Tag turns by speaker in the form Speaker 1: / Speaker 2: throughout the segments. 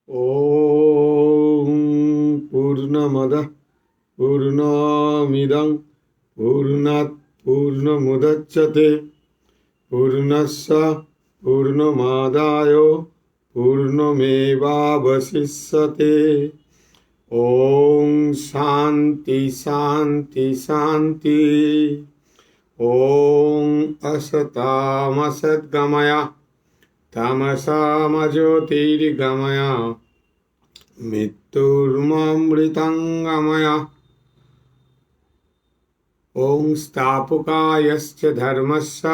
Speaker 1: ॐ पूर्णमदः पूर्णमिदं पूर्णात् पूर्णमुदच्यते पूर्णस्य पूर्णमादाय पूर्णमेवावशिष्यते। ॐ शान्ति शान्ति शान्ति। ॐ असतामसद्गमय तमसामज्योतिर्गमय मृत्युर्ममृतङ्गमय। ॐ स्थापकायस्य धर्मस्य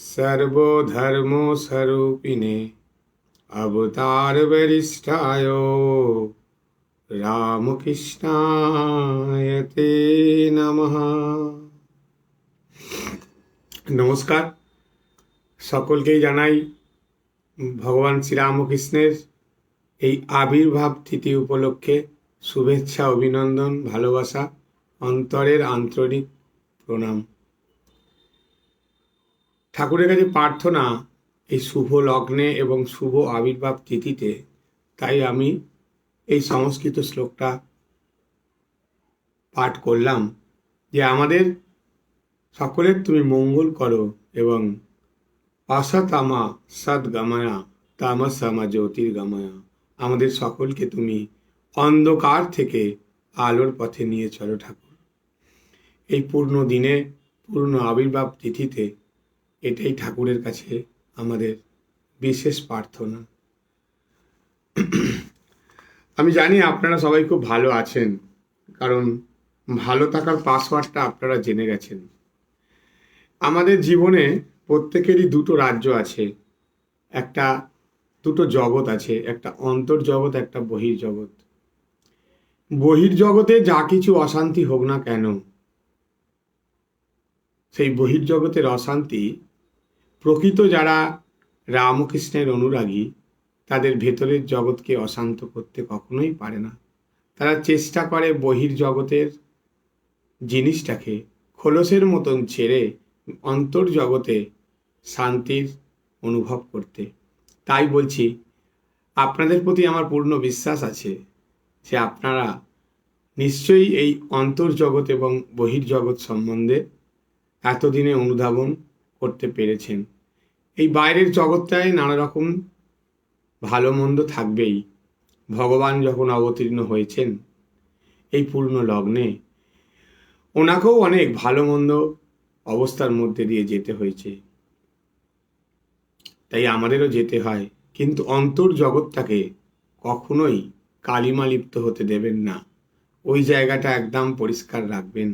Speaker 1: सर्वधर्मस्वरूपिणे अवतारवरिष्ठाय রামকৃষ্ণায় তে নমঃ। নমস্কার, সকলকেই জানাই ভগবান শ্রীরামকৃষ্ণের এই আবির্ভাব তিথি উপলক্ষে শুভেচ্ছা, অভিনন্দন, ভালোবাসা, অন্তরের আন্তরিক প্রণাম। ঠাকুরের কাছে প্রার্থনা এই শুভ লগ্নে এবং শুভ আবির্ভাব তিথিতে, তাই আমি এই সংস্কৃত শ্লোকটা পাঠ করলাম যে আমাদের সকলের তুমি মঙ্গল করো এবং অসতামা সদ্গময়া তামসামা জ্যোতির্গময়া, আমাদের সকলকে তুমি অন্ধকার থেকে আলোর পথে নিয়ে চলো ঠাকুর। এই পূর্ণ দিনে, পূর্ণ আবির্ভাব তিথিতে এটাই ঠাকুরের কাছে আমাদের বিশেষ প্রার্থনা। আমি জানি আপনারা সবাই খুব ভালো আছেন, কারণ ভালো থাকার পাসওয়ার্ডটা আপনারা জেনে গেছেন। আমাদের জীবনে প্রত্যেকেরই দুটো রাজ্য আছে, দুটো জগৎ আছে, একটা অন্তর্জগৎ, একটা বহির্জগৎ। বহির্জগতে যা কিছু অশান্তি হোক না কেন, সেই বহির্জগতের অশান্তি প্রকৃত যারা রামকৃষ্ণের অনুরাগী তাদের ভেতরের জগৎকে অশান্ত করতে কখনোই পারে না। তারা চেষ্টা করে বহির্জগতের জিনিসটাকে খোলসের মতন ছেড়ে অন্তর্জগতে শান্তির অনুভব করতে। তাই বলছি, আপনাদের প্রতি আমার পূর্ণ বিশ্বাস আছে যে আপনারা নিশ্চয়ই এই অন্তর্জগৎ এবং বহির্জগৎ সম্বন্ধে এতদিনে অনুধাবন করতে পেরেছেন। এই বাইরের জগৎটায় নানা রকম ভালো মন্দ থাকবেই। ভগবান যখন অবতীর্ণ হয়েছেন এই পূর্ণ লগ্নে, ওনাকেও অনেক ভালো মন্দ অবস্থার মধ্যে দিয়ে যেতে হয়েছে, তাই আমাদেরও যেতে হয়। কিন্তু অন্তর্জগৎটাকে কখনোই কালিমালিপ্ত হতে দেবেন না। ওই জায়গাটা একদম পরিষ্কার রাখবেন।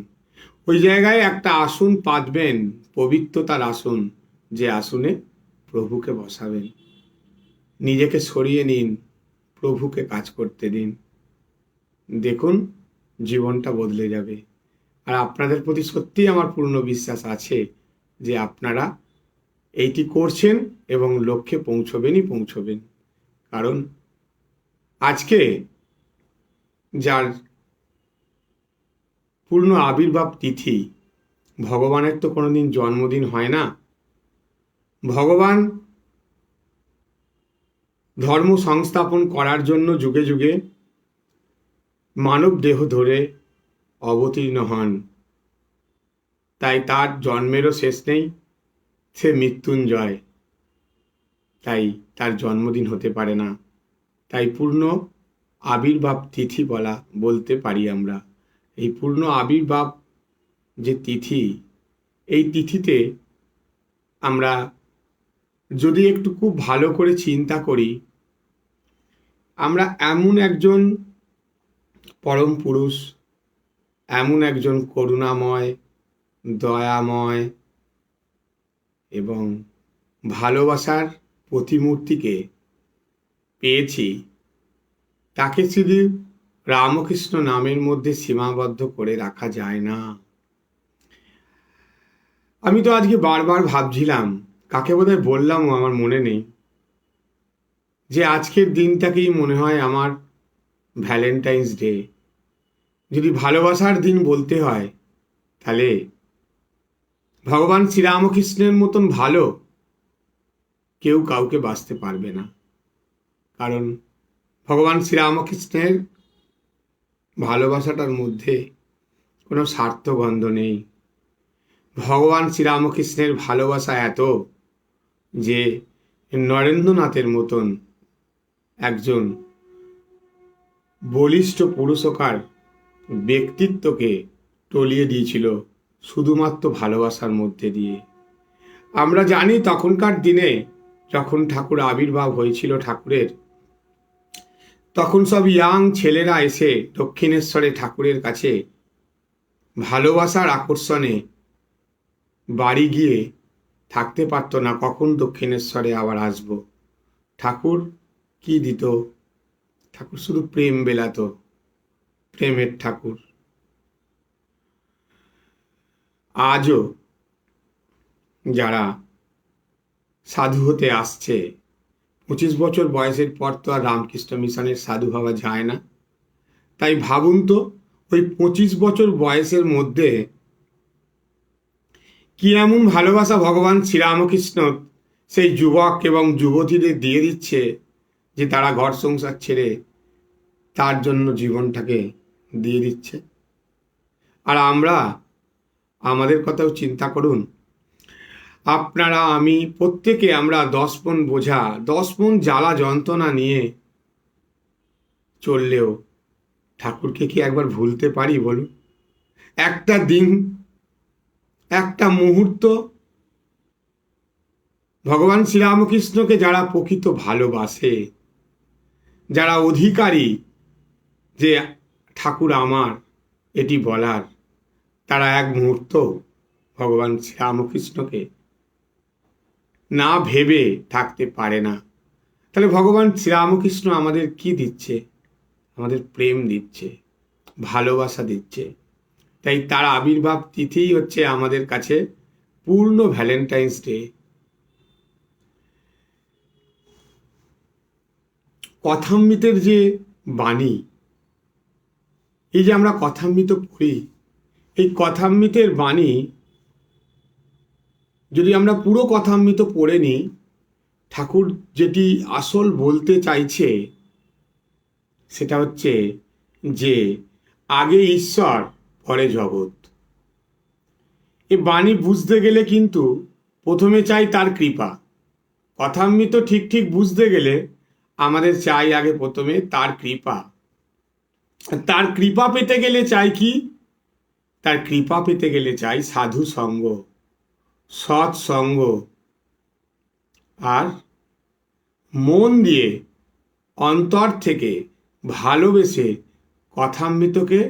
Speaker 1: ওই জায়গায় একটা আসন পাতবেন, পবিত্রতার আসন, যে আসনে প্রভুকে বসাবেন। নিজেকে সরিয়ে নিন, প্রভুকে কাজ করতে দিন, দেখুন জীবনটা বদলে যাবে। আর আপনাদের প্রতি সত্যিই আমার পূর্ণ বিশ্বাস আছে যে আপনারা এইটি করছেন এবং লক্ষ্যে পৌঁছবেন। কারণ আজকে যার পূর্ণ আবির্ভাব তিথি, ভগবানের তো কোনোদিন জন্মদিন হয় না। ভগবান ধর্ম সংস্থাপন করার জন্য যুগে যুগে মানব দেহ ধরে অবতীর্ণ হন, তাই তার জন্মেরও শেষ নেই। সে মৃত্যুঞ্জয়, তাই তার জন্মদিন হতে পারে না। তাই পূর্ণ আবির্ভাব তিথি বলতে পারি আমরা। এই পূর্ণ আবির্ভাব যে তিথি, এই তিথিতে আমরা যদি একটু খুব ভালো করে চিন্তা করি, আমরা এমন একজন পরম পুরুষ, এমন একজন করুণাময়, দয়াময় এবং ভালোবাসার প্রতিমূর্তিকে পেয়েছি। তাকে শুধু রামকৃষ্ণ নামের মধ্যে সীমাবদ্ধ করে রাখা যায় না। আমি তো আজকে বারবার ভাবছিলাম, কাকে বোধহয় বললামও, আমার মনে নেই, যে আজকের দিনটাকেই মনে হয় আমার ভ্যালেন্টাইন্স ডে। যদি ভালোবাসার দিন বলতে হয়, তাহলে ভগবান শ্রীরামকৃষ্ণের মতন ভালো কেউ কাউকে বাঁচতে পারবে না। কারণ ভগবান শ্রীরামকৃষ্ণের ভালোবাসাটার মধ্যে কোনো স্বার্থগন্ধ নেই। ভগবান শ্রীরামকৃষ্ণের ভালোবাসা এত যে নরেন্দ্রনাথের মতন একজন বলিষ্ঠ পুরুষকার ব্যক্তিত্বকে টলিয়ে দিয়েছিল শুধুমাত্র ভালোবাসার মধ্যে দিয়ে। আমরা জানি তখনকার দিনে যখন ঠাকুর আবির্ভাব হয়েছিল ঠাকুরের, তখন সব ইয়াং ছেলেরা এসে দক্ষিণেশ্বরে ঠাকুরের কাছে ভালোবাসার আকর্ষণে বাড়ি গিয়ে থাকতে পারত না, কখন দক্ষিণেশ্বরে আবার আসব। ঠাকুর কি দিত? ঠাকুর শুধু প্রেম বেলাতো, প্রেমের ঠাকুর। আজও যারা সাধু হতে আসছে, 25 বছর বয়সের পর তো আর রামকৃষ্ণ মিশনের সাধু হওয়া যায় না। তাই ভাবুন তো, ওই 25 বছর বয়সের মধ্যে কি এমন ভালোবাসা ভগবান শ্রীরামকৃষ্ণ সেই যুবক এবং যুবতীদের দিয়ে দিচ্ছে যে তারা ঘর সংসার ছেড়ে তার জন্য জীবনটাকে দিয়ে দিচ্ছে। আর আমরা আমাদের কথাও চিন্তা করুন। আপনারা আমি প্রত্যেকে আমরা 10 মণ বোঝা, 10 মণ জ্বালা যন্ত্রণা নিয়ে চললেও ঠাকুরকে কি একবার ভুলতে পারি বলুন? একটা দিন, একটা মুহূর্ত ভগবান শ্রীরামকৃষ্ণকে যারা প্রকৃত ভালোবাসে, যারা অধিকারী যে ঠাকুর আমার এটি বলার, তারা এক মুহূর্ত ভগবান শ্রীরামকৃষ্ণকে না ভেবে থাকতে পারে না। তাহলে ভগবান শ্রীরামকৃষ্ণ আমাদের কি দিচ্ছে? আমাদের প্রেম দিচ্ছে, ভালোবাসা দিচ্ছে। তাই তার আবির্ভাব তিথিই হচ্ছে আমাদের কাছে পূর্ণ ভ্যালেন্টাইন্স ডে। কথামৃতের যে বাণী, এই যে আমরা কথামৃত পড়ি, এই কথামৃতের বাণী যদি আমরা পুরো কথামৃত পড়ে নিই, ঠাকুর যেটি আসল বলতে চাইছে সেটা হচ্ছে যে আগে ঈশ্বর পরে জগৎ। এই বাণী বুঝতে গেলে কিন্তু প্রথমে চাই তার কৃপা। কথামৃত ঠিক ঠিক বুঝতে গেলে আমাদের চাই আগে প্রথমে তার কৃপা। তার কৃপা পেতে গেলে চাই কি? তার কৃপা পেতে গেলে চাই সাধু সঙ্গ, সৎসঙ্গ, আর মন দিয়ে অন্তর থেকে ভালোবেসে কথামৃতকে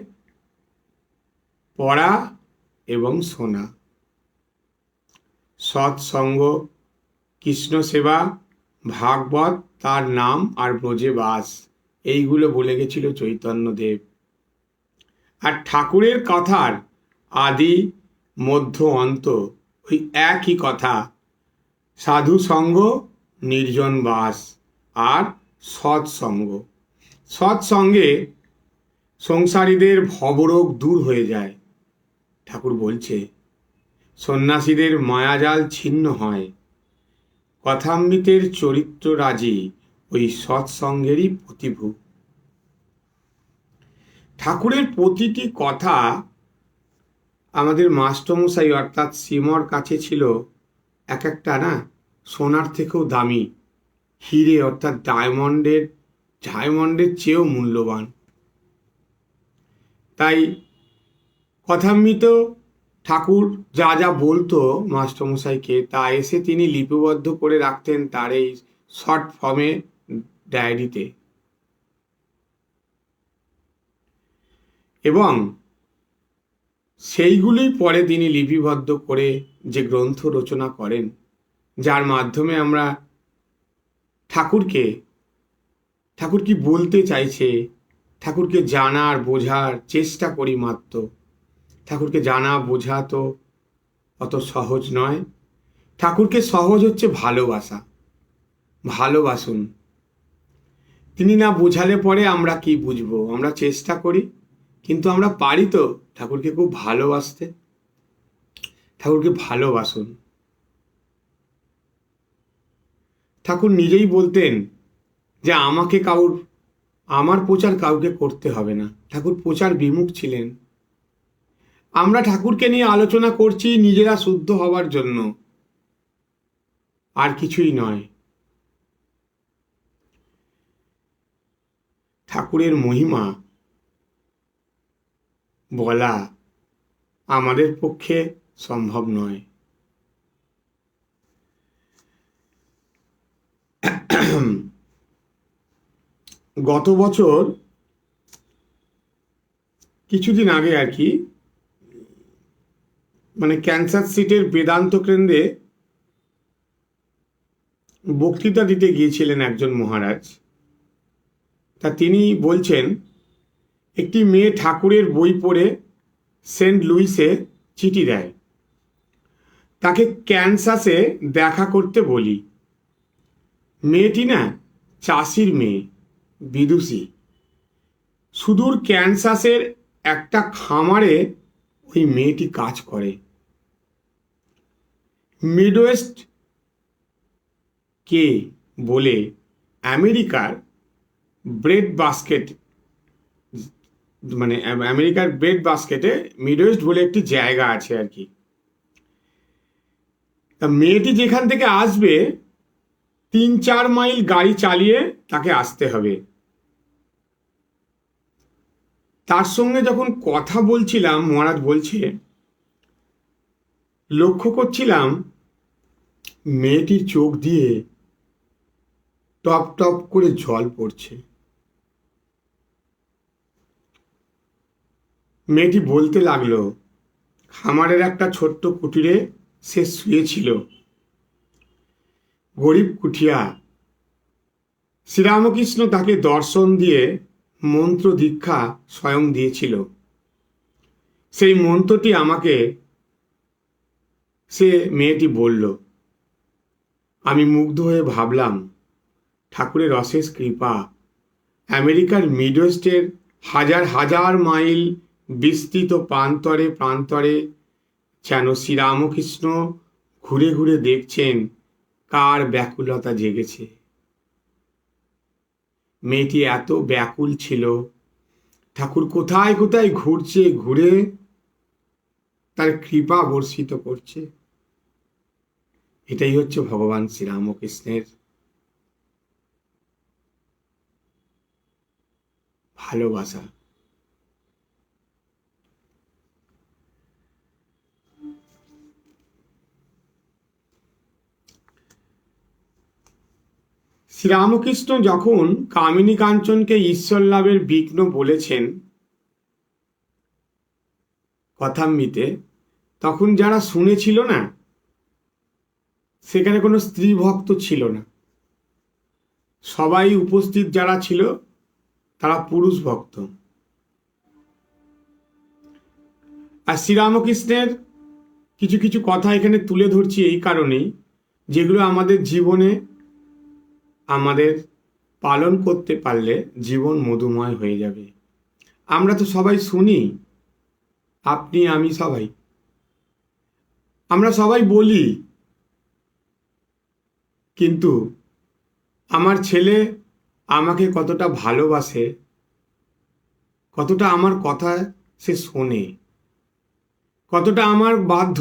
Speaker 1: পড়া এবং শোনা। সৎসঙ্গ, কৃষ্ণ সেবা, ভাগবত, তার নাম আর ব্রজে বাস, এইগুলো বলে গেছিল চৈতন্যদেব। আর ঠাকুরের কথার আদি মধ্য অন্ত ওই একই কথা, সাধু সঙ্গ, নির্জন বাস আর সৎসঙ্গ। সৎসঙ্গে সংসারীদের ভবরোগ দূর হয়ে যায়। ঠাকুর বলছে সন্ন্যাসীদের মায়াজাল ছিন্ন হয়। কথামৃতের চরিত্ররাজি ওই সৎসঙ্গেরই প্রতিভূ। ঠাকুরের প্রতিটি কথা আমাদের মাস্টারমশাই অর্থাৎ শ্রীমর কাছে ছিল এক একটা না সোনার থেকেও দামি, হিরে অর্থাৎ ডায়মন্ডের চেয়েও মূল্যবান। তাই কথামৃত ঠাকুর যা যা বলতো মাস্টারমশাইকে, তা এসে তিনি লিপিবদ্ধ করে রাখতেন তার এই শর্ট ফর্মে ডায়েরিতে। এবং সেইগুলি পরে তিনি লিপিবদ্ধ করে যে গ্রন্থ রচনা করেন, যার মাধ্যমে আমরা ঠাকুর কি বলতে চাইছে, ঠাকুরকে জানার বোঝার চেষ্টা করি মাত্র। ঠাকুরকে জানা বোঝা তো অত সহজ নয়। ঠাকুরকে সহজ হচ্ছে ভালোবাসা। ভালোবাসুন। তিনি না বোঝালে পরে আমরা কি বুঝবো? আমরা চেষ্টা করি, কিন্তু আমরা পারি তো ঠাকুরকে খুব ভালোবাসতে। ঠাকুরকে ভালোবাসুন। ঠাকুর নিজেই বলতেন যে আমাকে কারুর আমার প্রচার কাউকে করতে হবে না। ঠাকুর প্রচার বিমুখ ছিলেন। আমরা ঠাকুরকে নিয়ে আলোচনা করছি নিজেরা শুদ্ধ হওয়ার জন্য, আর কিছুই নয়। ঠাকুরের মহিমা বলা আমাদের পক্ষে সম্ভব নয়। গত বছর কিছুদিন আগে আর কি, মানে ক্যান্সার সিটের বেদান্ত কেন্দ্রে বক্তৃতা দিতে গিয়েছিলেন একজন মহারাজ। তা তিনি বলছেন, একটি মেয়ে ঠাকুরের বই পড়ে সেন্ট লুইসে চিঠি দেয়, তাকে ক্যানসাসে দেখা করতে বলি। মেয়েটি না চাষির মেয়ে, বিদুষী। সুদূর ক্যানসাসের একটা খামারে ওই মেয়েটি কাজ করে। মিডওয়েস্ট কে বলে আমেরিকার ব্রেড বাস্কেট, মানে আমেরিকার ব্রেড বাস্কেটে মিডওয়েস্ট বলে একটি জায়গা আছে আর কি। তা মেয়েটি যেখান থেকে আসবে 3-4 মাইল গাড়ি চালিয়ে তাকে আসতে হবে। তার সঙ্গে যখন কথা বলছিলাম, মহারাজ বলছে, লক্ষ্য করছিলাম মেয়েটির চোখ দিয়ে টপ টপ করে জল পড়ছে। মেয়েটি বলতে লাগলো, খামারের একটা ছোট্ট কুটিরে সে শুয়েছিল, গরিব কুঠিয়া। শ্রীরামকৃষ্ণ তাকে দর্শন দিয়ে মন্ত্র দীক্ষা স্বয়ং দিয়েছিল। সেই মন্ত্রটি আমাকে সে মেয়েটি বলল। আমি মুগ্ধ হয়ে ভাবলাম, ঠাকুরের অশেষ কৃপা। আমেরিকার মিডওয়েস্টের হাজার হাজার মাইল বিস্তৃত প্রান্তরে প্রান্তরে যেন শ্রীরামকৃষ্ণ ঘুরে ঘুরে দেখছেন কার ব্যাকুলতা জেগেছে। মেয়েটি এত ব্যাকুল ছিল, ঠাকুর কোথায় কোথায় ঘুরছে, ঘুরে তার কৃপা বর্ষিত করছে। এটাই হচ্ছে ভগবান শ্রীরামকৃষ্ণের ভালোবাসা। শ্রীরামকৃষ্ণ যখন কামিনী কাঞ্চনকে ঈশ্বর লাভের বিঘ্ন বলেছেন কথামৃতে, তখন যারা শুনেছিল না, সেখানে কোনো স্ত্রী ভক্ত ছিল না। সবাই উপস্থিত যারা ছিল তারা পুরুষ ভক্ত। আর শ্রীরামকৃষ্ণের কিছু কিছু কথা এখানে তুলে ধরছি এই কারণেই, যেগুলো আমাদের জীবনে আমাদের পালন করতে পারলে জীবন মধুময় হয়ে যাবে। আমরা তো সবাই শুনি, আপনি আমি সবাই, আমরা সবাই বলি, কিন্তু আমার ছেলে আমাকে কতটা ভালোবাসে, কতটা আমার কথা সে শোনে, কতটা আমার বাধ্য,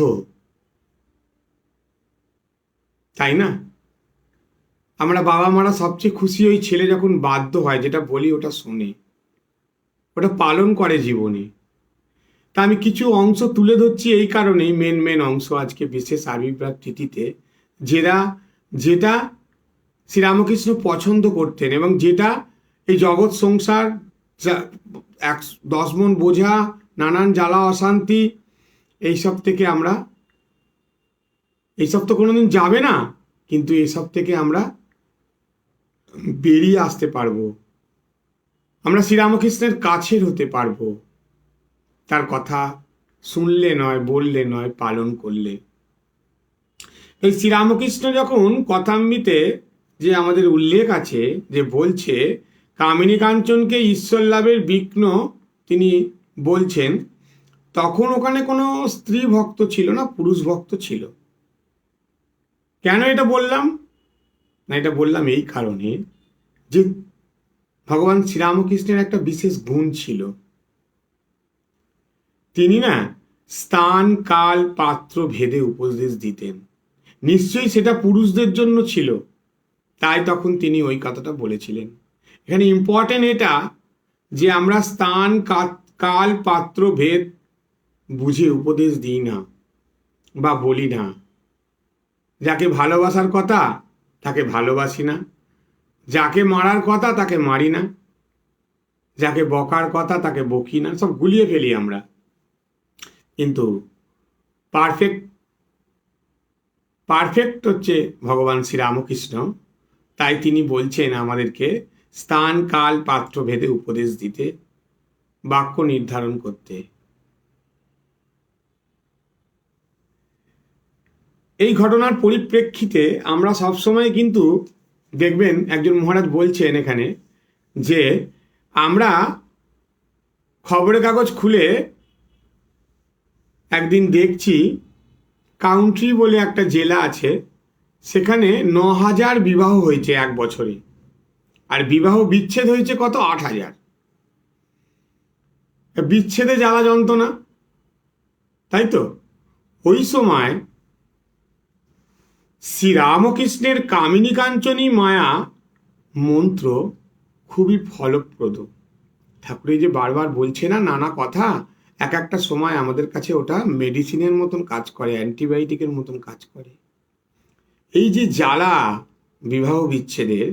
Speaker 1: তাই না? আমরা বাবা মারা সবচেয়ে খুশি ওই ছেলে যখন বাধ্য হয়, যেটা বলি ওটা শোনে, ওটা পালন করে জীবনে। তা আমি কিছু অংশ তুলে ধরছি এই কারণেই, মেন অংশ আজকে বিশেষ আবির্ভাব তিথিতে, যেটা শ্রীরামকৃষ্ণ পছন্দ করতেন এবং যেটা এই জগৎ সংসার 10 মন বোঝা, নানান জ্বালা অশান্তি, এইসব থেকে আমরা, এইসব তো কোনোদিন যাবে না, কিন্তু এইসব থেকে আমরা বেরিয়ে আসতে পারবো। আমরা শ্রীরামকৃষ্ণের কাছের হতে পারবো, তার কথা শুনলে নয়, বললে নয়, পালন করলে। এই শ্রীরামকৃষ্ণ যখন কথামৃতে যে আমাদের উল্লেখ আছে, যে বলছে কামিনী কাঞ্চনকে ঈশ্বর লাভের বিঘ্ন তিনি বলছেন, তখন ওখানে কোনো স্ত্রী ভক্ত ছিল না, পুরুষ ভক্ত ছিল। কেন এটা বললাম না, এটা বললাম এই কারণে যে ভগবান শ্রীরামকৃষ্ণের একটা বিশেষ গুণ ছিল, তিনি না স্থান কাল পাত্র ভেদে উপদেশ দিতেন। নিশ্চয়ই সেটা পুরুষদের জন্য ছিল, তাই তখন তিনি ওই কথাটা বলেছিলেন। এখানে ইম্পর্টেন্ট এটা যে আমরা স্থান কাল পাত্র ভেদ বুঝে উপদেশ দিই না বা বলি না। যাকে ভালোবাসার কথা তাকে ভালোবাসি না, যাকে মারার কথা তাকে মারি না, যাকে বকার কথা তাকে বকি না, সব গুলিয়ে ফেলি আমরা। কিন্তু পারফেক্ট হচ্ছে ভগবান শ্রীরামকৃষ্ণ। তাই তিনি বলছেন আমাদেরকে স্থান কাল পাত্র ভেদে উপদেশ দিতে, বাক্য নির্ধারণ করতে। এই ঘটনার পরিপ্রেক্ষিতে আমরা সবসময় কিন্তু দেখবেন একজন মহারাজ বলছেন এখানে যে আমরা খবরের কাগজ খুলে একদিন দেখছি কাউন্ট্রি বলে একটা জেলা আছে, সেখানে 9,000 বিবাহ হয়েছে এক বছরে, আর বিবাহ বিচ্ছেদ হয়েছে কত 8,000। বিচ্ছেদে জ্বালা যন্ত্রণা, তাই তো? ওই সময় শ্রীরামকৃষ্ণের কামিনী কাঞ্চনী মায়া মন্ত্র খুবই ফলপ্রদ। ঠাকুর যে বারবার বলছে না নানা কথা, এক একটা সময় আমাদের কাছে ওটা মেডিসিনের মতন কাজ করে, অ্যান্টিবায়োটিকের মতন কাজ করে। এই যে জ্বালা বিবাহ বিচ্ছেদের,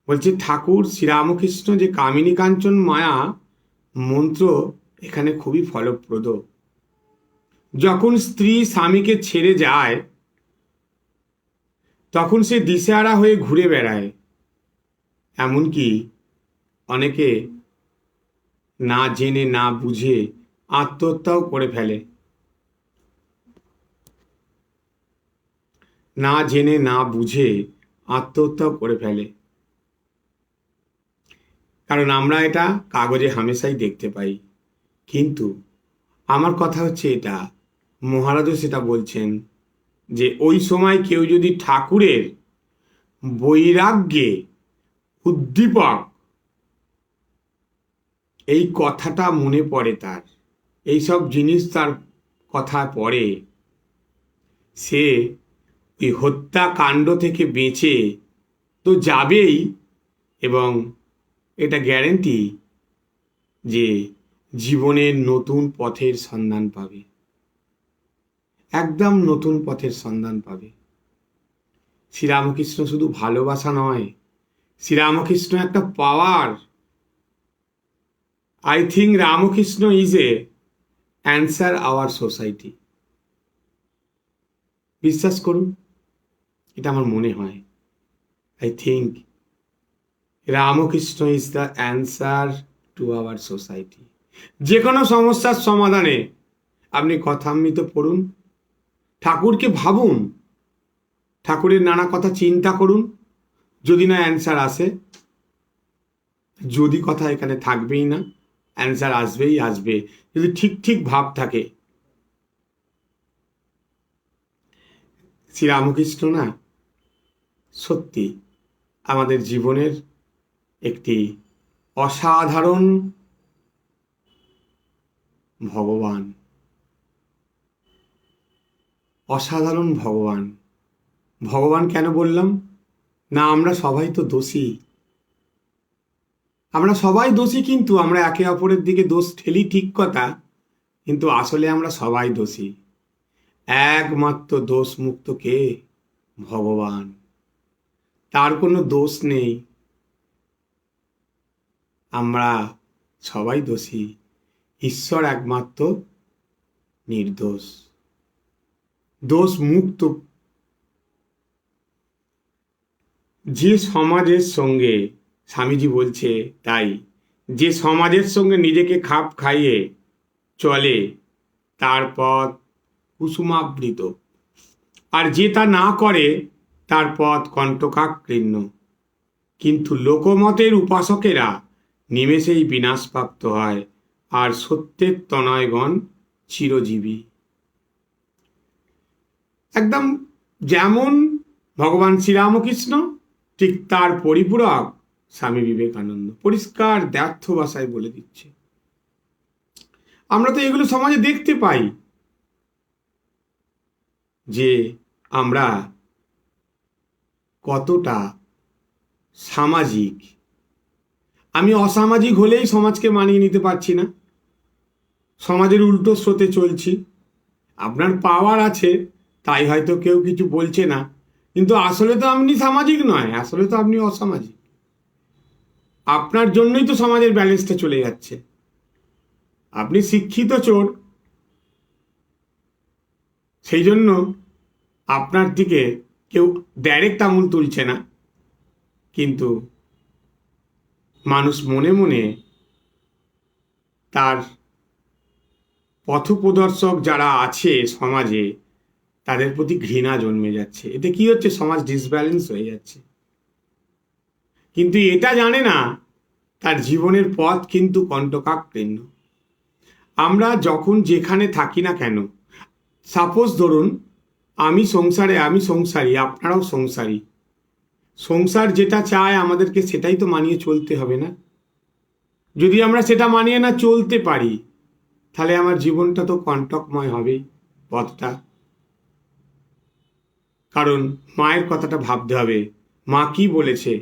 Speaker 1: বলছে ঠাকুর শ্রীরামকৃষ্ণ যে কামিনী কাঞ্চন মায়া মন্ত্র এখানে খুবই ফলপ্রদ। যখন স্ত্রী স্বামীকে ছেড়ে যায় তখন সে দিশেহারা হয়ে ঘুরে বেড়ায়, এমনকি অনেকে না জেনে না বুঝে আত্মহত্যাও করে ফেলে। না জেনে না বুঝে আত্মহত্যাও করে ফেলে, কারণ আমরা এটা কাগজে হামেশাই দেখতে পাই। কিন্তু আমার কথা হচ্ছে এটা, মহারাজও সেটা বলছেন যে ওই সময় কেউ যদি ঠাকুরের বৈরাগ্যে উদ্দীপক এই কথাটা মনে পড়ে, তার এইসব জিনিস তার কথা পড়ে, সে ওই হত্যাকাণ্ড থেকে বেঁচে তো যাবেই, এবং এটা গ্যারেন্টি যে জীবনের নতুন পথের সন্ধান পাবে, একদম নতুন পথের সন্ধান পাবে। শ্রীরামকৃষ্ণ শুধু ভালোবাসা নয়, শ্রীরামকৃষ্ণ একটা power. I think Ramakrishna is a answer our society. বিশ্বাস করুন, এটা আমার মনে হয়। I think Ramakrishna is the answer to our society. যে কোনো সমস্যার সমাধানে আপনি কথামৃত পড়ুন, ঠাকুরকে ভাবুন, ঠাকুরের নানা কথা চিন্তা করুন। যদি না অ্যান্সার আসে, যদি কথা এখানে থাকবেই না, অ্যান্সার আসবেই আসবে যদি ঠিক ঠিক ভাব থাকে। শ্রীরামকৃষ্ণ না সত্যি আমাদের জীবনের একটি অসাধারণ ভগবান, অসাধারণ ভগবান। ভগবান কেন বললাম না? আমরা সবাই তো দোষী, আমরা সবাই দোষী, কিন্তু আমরা একে অপরের দিকে দোষ ঠেলি, ঠিক কথা, কিন্তু আসলে আমরা সবাই দোষী। একমাত্র দোষ মুক্ত কে? ভগবান। তার কোনো দোষ নেই, আমরা সবাই দোষী। ঈশ্বর একমাত্র নির্দোষ, দোষ মুক্ত। যে সমাজের সঙ্গে, স্বামীজি বলছে তাই, যে সমাজের সঙ্গে নিজেকে খাপ খাইয়ে চলে তার পথ কুসুমাবৃত, আর যে তা না করে তার পথ কণ্টকাকীর্ণ। কিন্তু লোকমতের উপাসকেরা নিমেষেই বিনাশপ্রাপ্ত হয়, আর সত্যের তনয়গণ চিরজীবী। একদম যেমন ভগবান শ্রীরামকৃষ্ণ, ঠিক তার পরিপূরক স্বামী বিবেকানন্দ পরিষ্কার দ্ব্যর্থ ভাষায় বলে দিচ্ছে। আমরা তো এগুলো সমাজে দেখতে পাই যে আমরা কতটা সামাজিক। আমি অসামাজিক হলেই সমাজকে মানিয়ে নিতে পারছি না, সমাজের উল্টো স্রোতে চলছি। আপনার পাওয়ার আছে তাই হয়তো কেউ কিছু বলছে না, কিন্তু আসলে তো আপনি সামাজিক নয়, আসলে তো আপনি অসামাজিক। আপনার জন্যই তো সমাজের ব্যালেন্সটা চলে যাচ্ছে। আপনি শিক্ষিত চোর, সেই জন্য আপনার দিকে কেউ ডাইরেক্ট আঙুল তুলছে না, কিন্তু মানুষ মনে মনে তার পথপ্রদর্শক যারা আছে সমাজে তাদের প্রতি ঘৃণা জন্মে যাচ্ছে। এতে কি হচ্ছে? সমাজ ডিসব্যালেন্স হয়ে যাচ্ছে। কিন্তু এটা জানে না তার জীবনের পথ কিন্তু কণ্টকাকীর্ণ। আমরা যখন যেখানে থাকি না কেন, সাপোজ ধরুন আমি সংসারী, আপনারাও সংসারী, সংসার যেটা চায় আমাদেরকে সেটাই তো মানিয়ে চলতে হবে না? যদি আমরা সেটা মানিয়ে না চলতে পারি তাহলে আমার জীবনটা তো কণ্টকময় হবেই, পথটা। কারণ মায়ের কথাটা ভাবতে হবে। মা কি বলেছে?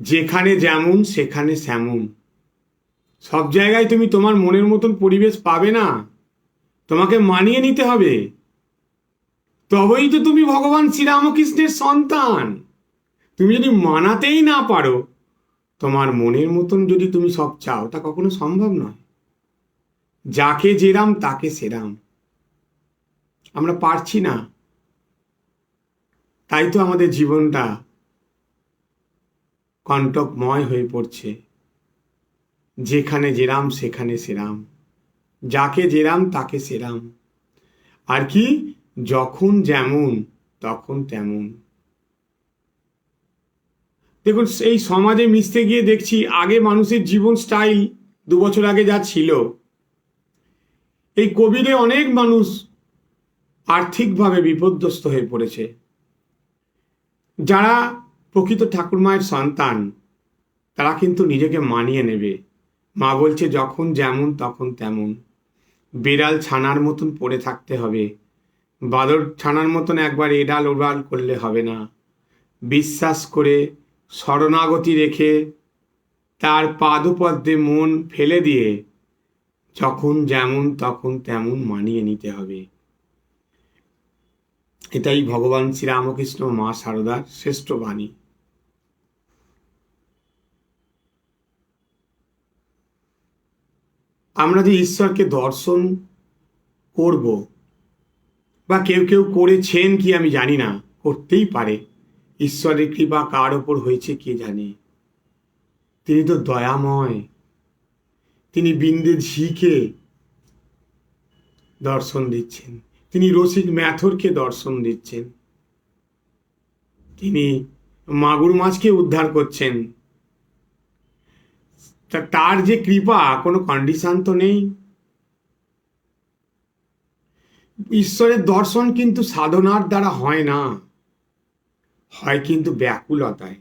Speaker 1: যেখানে যেমন সেখানে সেমন। সব জায়গায় তুমি তোমার মনের মতন পরিবেশ পাবে না, তোমাকে মানিয়ে নিতে হবে। তবেই তো তুমি ভগবান শ্রীরামকৃষ্ণের সন্তান। তুমি যদি মানাতেই না পারো, তোমার মনের মতন যদি তুমি সব চাও, তা কখনো সম্ভব নয়। যাকে যেরাম তাকে সেরাম, আমরা পারছি না। তাই তো আমাদের জীবনটা কণ্টকময় হয়ে পড়ছে। যেখানে যেরাম সেখানে সেরাম, যাকে যেরাম তাকে সেরাম, আর কি যখন যেমন তখন তেমন। দেখুন, এই সমাজে মিশতে গিয়ে দেখছি আগে মানুষের জীবন স্টাইল 2 বছর আগে যা ছিল, এই কোভিডে অনেক মানুষ আর্থিকভাবে বিপর্যস্ত হয়ে পড়েছে। যারা প্রকৃত ঠাকুরমায়ের সন্তান তারা কিন্তু নিজেকে মানিয়ে নেবে। মা বলছে যখন যেমন তখন তেমন। বেড়াল ছানার মতন পড়ে থাকতে হবে, বাদর ছানার মতন একবার এডাল ওডাল করলে হবে না। বিশ্বাস করে শরণাগতি রেখে তার পাদপদ্মে মন ফেলে দিয়ে যখন যেমন তখন তেমন মানিয়ে নিতে হবে। এটাই ভগবান শ্রীরামকৃষ্ণ মা শারদার শ্রেষ্ঠ বাণী। আমরা যে ঈশ্বরকে দর্শন করব, বা কেউ কেউ করেছেন কি আমি জানি না, করতেই পারে, ঈশ্বরের কৃপা কার ওপর হয়েছে কে জানে। তিনি তো দয়াময়, তিনি বিন্দে ঝিকে দর্শন দিচ্ছেন, তিনি রসিক ম্যাথরকে দর্শন দিচ্ছেন, তিনি মাগুর মাছকে উদ্ধার করছেন। তার যে কৃপা কোনো কন্ডিশন তো নেই। ঈশ্বরের দর্শন কিন্তু সাধনার দ্বারা হয় না, হয় কিন্তু ব্যাকুলতায়।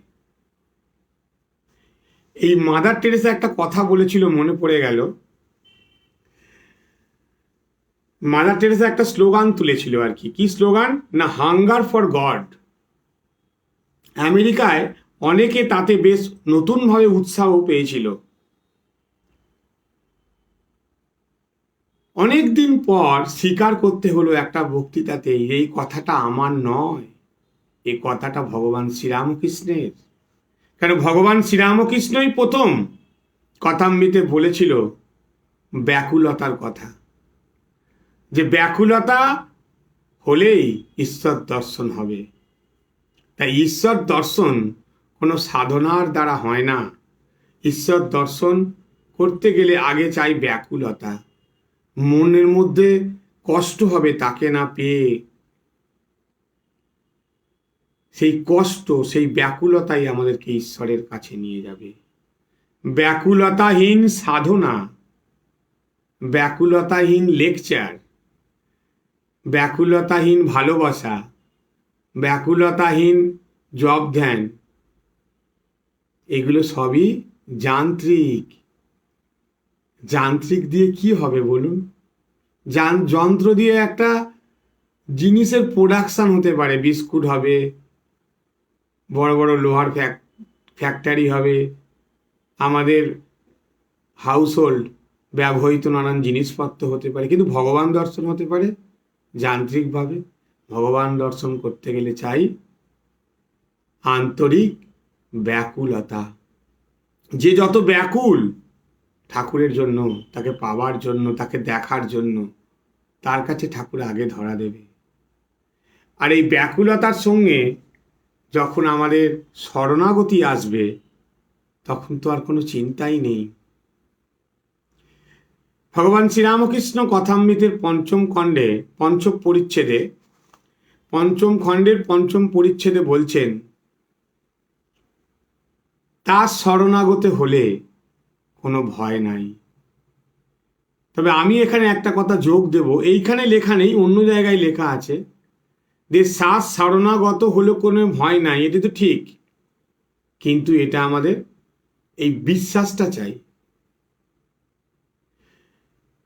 Speaker 1: এই মাদার টেরেসা একটা কথা বলেছিল, মনে পড়ে গেল। মাদার টেরেসা একটা স্লোগান তুলেছিল আর কি। কি স্লোগান না? Hunger for god. আমেরিকায় অনেকে তাতে বেশ নতুনভাবে উৎসাহ পেয়েছিল। অনেকদিন পর স্বীকার করতে হলো একটা বক্তৃতাতে, এই কথাটা আমার নয়, এই কথাটা ভগবান শ্রীরামকৃষ্ণের। কারণ ভগবান শ্রীরামকৃষ্ণই প্রথম কথামৃতে বলেছিল ব্যাকুলতার কথা, যে ব্যাকুলতা হলেই ঈশ্বর দর্শন হবে। তাই ঈশ্বর দর্শন কোনো সাধনার দ্বারা হয় না। ঈশ্বর দর্শন করতে গেলে আগে চাই ব্যাকুলতা। মনের মধ্যে কষ্ট হবে তাকে না পেয়ে, সেই কষ্ট, সেই ব্যাকুলতাই আমাদেরকে ঈশ্বরের কাছে নিয়ে যাবে। ব্যাকুলতাহীন সাধনা, ব্যাকুলতাহীন লেকচার, ব্যাকুলতাহীন ভালোবাসা, ব্যাকুলতাহীন জপ ধ্যান, এগুলো সবই যান্ত্রিক। যান্ত্রিক দিয়ে কি হবে বলুন? যন্ত্র দিয়ে একটা জিনিসের প্রোডাকশন হতে পারে, বিস্কুট হবে, বড় বড় লোহার ফ্যাক্টরি হবে, আমাদের হাউসহোল্ড ব্যবহৃত নানান জিনিসপত্র হতে পারে, কিন্তু ভগবান দর্শন হতে পারে যান্ত্রিকভাবে। ভগবান দর্শন করতে গেলে চাই আন্তরিক ব্যাকুলতা। যে যত ব্যাকুল ঠাকুরের জন্য, তাকে পাওয়ার জন্য, তাকে দেখার জন্য, তার কাছে ঠাকুর আগে ধরা দেবে। আর এই ব্যাকুলতার সঙ্গে যখন আমাদের শরণাগতি আসবে, তখন তো আর কোনো চিন্তাই নেই। ভগবান শ্রীরামকৃষ্ণ কথামৃতের পঞ্চম খণ্ডের পঞ্চম পরিচ্ছেদে বলছেন, তার শরণাগত হলে কোনো ভয় নাই। তবে আমি এখানে একটা কথা যোগ দেব, এইখানে লেখা নেই, অন্য জায়গায় লেখা আছে যে শ্বাস শরণাগত হলে কোনো ভয় নাই। এটা তো ঠিক, কিন্তু এটা আমাদের এই বিশ্বাসটা চাই।